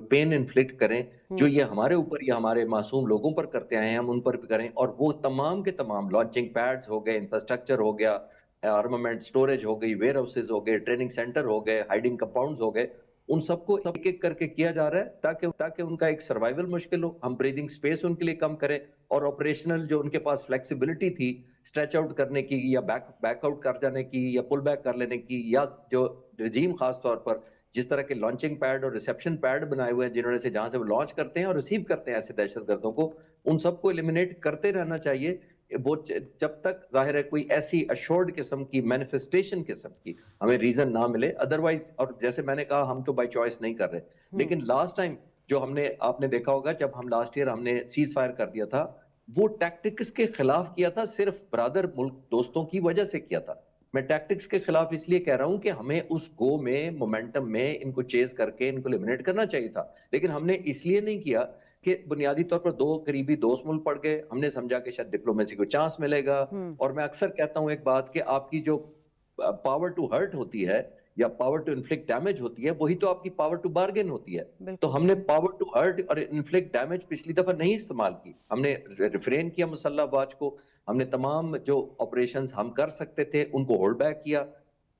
پین انفلکٹ کریں, جو یہ ہمارے اوپر یا ہمارے معصوم لوگوں پر کرتے آئے ہیں ہم ان پر بھی کریں, اور وہ تمام کے تمام لانچنگ پیڈز ہو گئے, انفراسٹرکچر ہو گیا, آرمامنٹ سٹوریج ہو گئی, ویئر ہاؤسز ہو گئے, ٹریننگ سینٹر ہو گئے, ہائیڈنگ کمپاؤنڈز ہو گئے, ان سب کو ایک ایک کر کے کیا جا رہا ہے تاکہ ان کا ایک سروائیول مشکل ہو, ہم بریدنگ سپیس ان کے لیے کم کریں, اور آپریشنل جو ان کے پاس فلیکسیبلٹی تھی سٹریچ آؤٹ کرنے کی یا بیک آؤٹ کر جانے کی یا پل بیک کر لینے کی, یا جو رجیم خاص طور پر جس طرح کے لانچنگ پیڈ اور ریسیپشن پیڈ بنائے ہوئے ہیں جنہوں نے سے جہاں سے وہ لانچ کرتے ہیں اور ریسیو کرتے ہیں ایسے دہشت گردوں کو, ان سب کو ایلیمینیٹ کرتے رہنا چاہیے. وہ جب تک ظاہر ہے کوئی ایسی اشورڈ قسم کی مینیفیسٹیشن قسم کی ہمیں ریزن نہ ملے, ادروائز, اور جیسے میں نے کہا ہم تو بائی چوائس نہیں کر رہے, لیکن لاسٹ ٹائم جو آپ نے دیکھا ہوگا جب ہم لاسٹ ایئر ہم نے سیز فائر کر دیا تھا وہ ٹیکٹکس کے خلاف کیا تھا, صرف برادر ملک دوستوں کی وجہ سے کیا تھا. میں ٹیکٹکس کے خلاف اس لیے کہہ رہا ہوں کہ ہمیں اس گو میں مومنٹم میں ان کو چیز کر کے ان کو لیمنیٹ کرنا چاہیے تھا, لیکن ہم نے اس لیے نہیں کیا کہ بنیادی طور پر دو قریبی دوست ملک پڑ گئے, ہم نے سمجھا کہ شاید ڈپلومیسی کو چانس ملے گا. اور میں اکثر کہتا ہوں ایک بات کہ آپ کی جو پاور ٹو ہرٹ ہوتی ہے یا پاور ٹو انفلکٹ ڈیمیج ہوتی ہے وہی تو آپ کی پاور ٹو بارگین ہوتی ہے. تو ہم نے پاور ٹو ہرٹ اور انفلکٹ ڈیمیج پچھلی دفعہ نہیں استعمال کی, ہم نے ریفرین کیا مسلح افواج کو, ہم نے تمام جو آپریشنز ہم کر سکتے تھے ان کو ہولڈ بیک کیا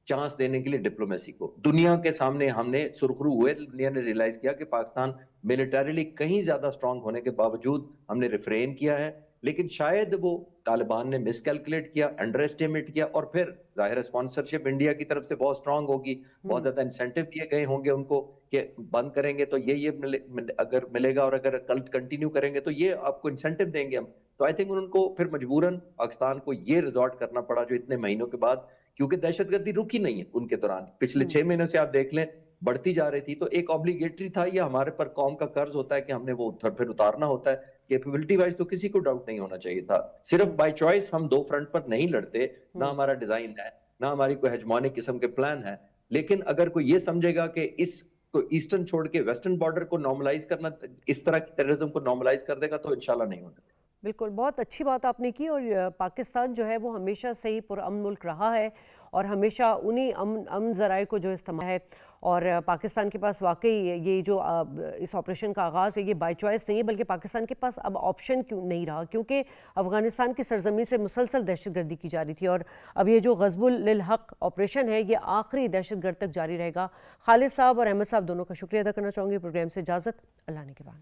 چانس دینے کے لیے ڈپلومیسی کو. دنیا کے سامنے ہم نے سرخرو ہوئے, دنیا نے ریلائز کیا کہ پاکستان ملیٹریلی کہیں زیادہ سٹرونگ ہونے کے باوجود ہم نے ریفرین کیا ہے, لیکن شاید وہ طالبان نے مس کیلکولیٹ کیا, انڈر ایسٹیمیٹ کیا, اور پھر ظاہر ہے اسپانسرشپ انڈیا کی طرف سے بہت سٹرونگ ہوگی, بہت زیادہ انسینٹیو دیے گئے ہوں گے ان کو کہ بند کریں گے تو یہ اگر ملے گا, اور اگر کنٹینیو کریں گے تو یہ آپ کو انسینٹیو دیں گے ہم. تو آئی تھنک ان کو پھر مجبوراً پاکستان کو یہ ریزورٹ کرنا پڑا جو اتنے مہینوں کے بعد, کیونکہ دہشت گردی رکی نہیں ہے ان کے دوران, پچھلے 6 مہینوں سے آپ دیکھ لیں بڑھتی جا رہی تھی. تو ایک اوبلیگیٹری تھا, یہ ہمارے پر قوم کا قرض ہوتا ہے کہ ہم نے وہ پھر اتارنا ہوتا ہے. کیپیبلٹی وائز تو کسی کو ڈاؤٹ نہیں ہونا چاہیے تھا, صرف بائی چوائس ہم دو فرنٹ پر نہیں لڑتے, نہ ہمارا ڈیزائن ہے نہ ہماری کوئی ہیجمونک قسم کے پلان ہے. لیکن اگر کوئی یہ سمجھے گا کہ اس کو ایسٹرن چھوڑ کے ویسٹرن بارڈر کو نارملائز کرنا, اس طرح کی ٹیررزم کو نارملائز کر دے گا, تو انشاءاللہ نہیں ہوگا. بالکل, بہت اچھی بات آپ نے کی. اور پاکستان جو ہے وہ ہمیشہ سے ہی پرامن ملک رہا ہے اور ہمیشہ انہی امن ذرائع کو جو استعمال ہے, اور پاکستان کے پاس واقعی یہ جو اس آپریشن کا آغاز ہے یہ بائی چوائس نہیں ہے, بلکہ پاکستان کے پاس اب آپشن کیوں نہیں رہا, کیونکہ افغانستان کی سرزمین سے مسلسل دہشت گردی کی جا رہی تھی, اور اب یہ جو غزب للحق آپریشن ہے یہ آخری دہشت گرد تک جاری رہے گا. خالد صاحب اور احمد صاحب دونوں کا شکریہ ادا کرنا چاہوں گی. پروگرام سے اجازت, اللہ نے کے بعد.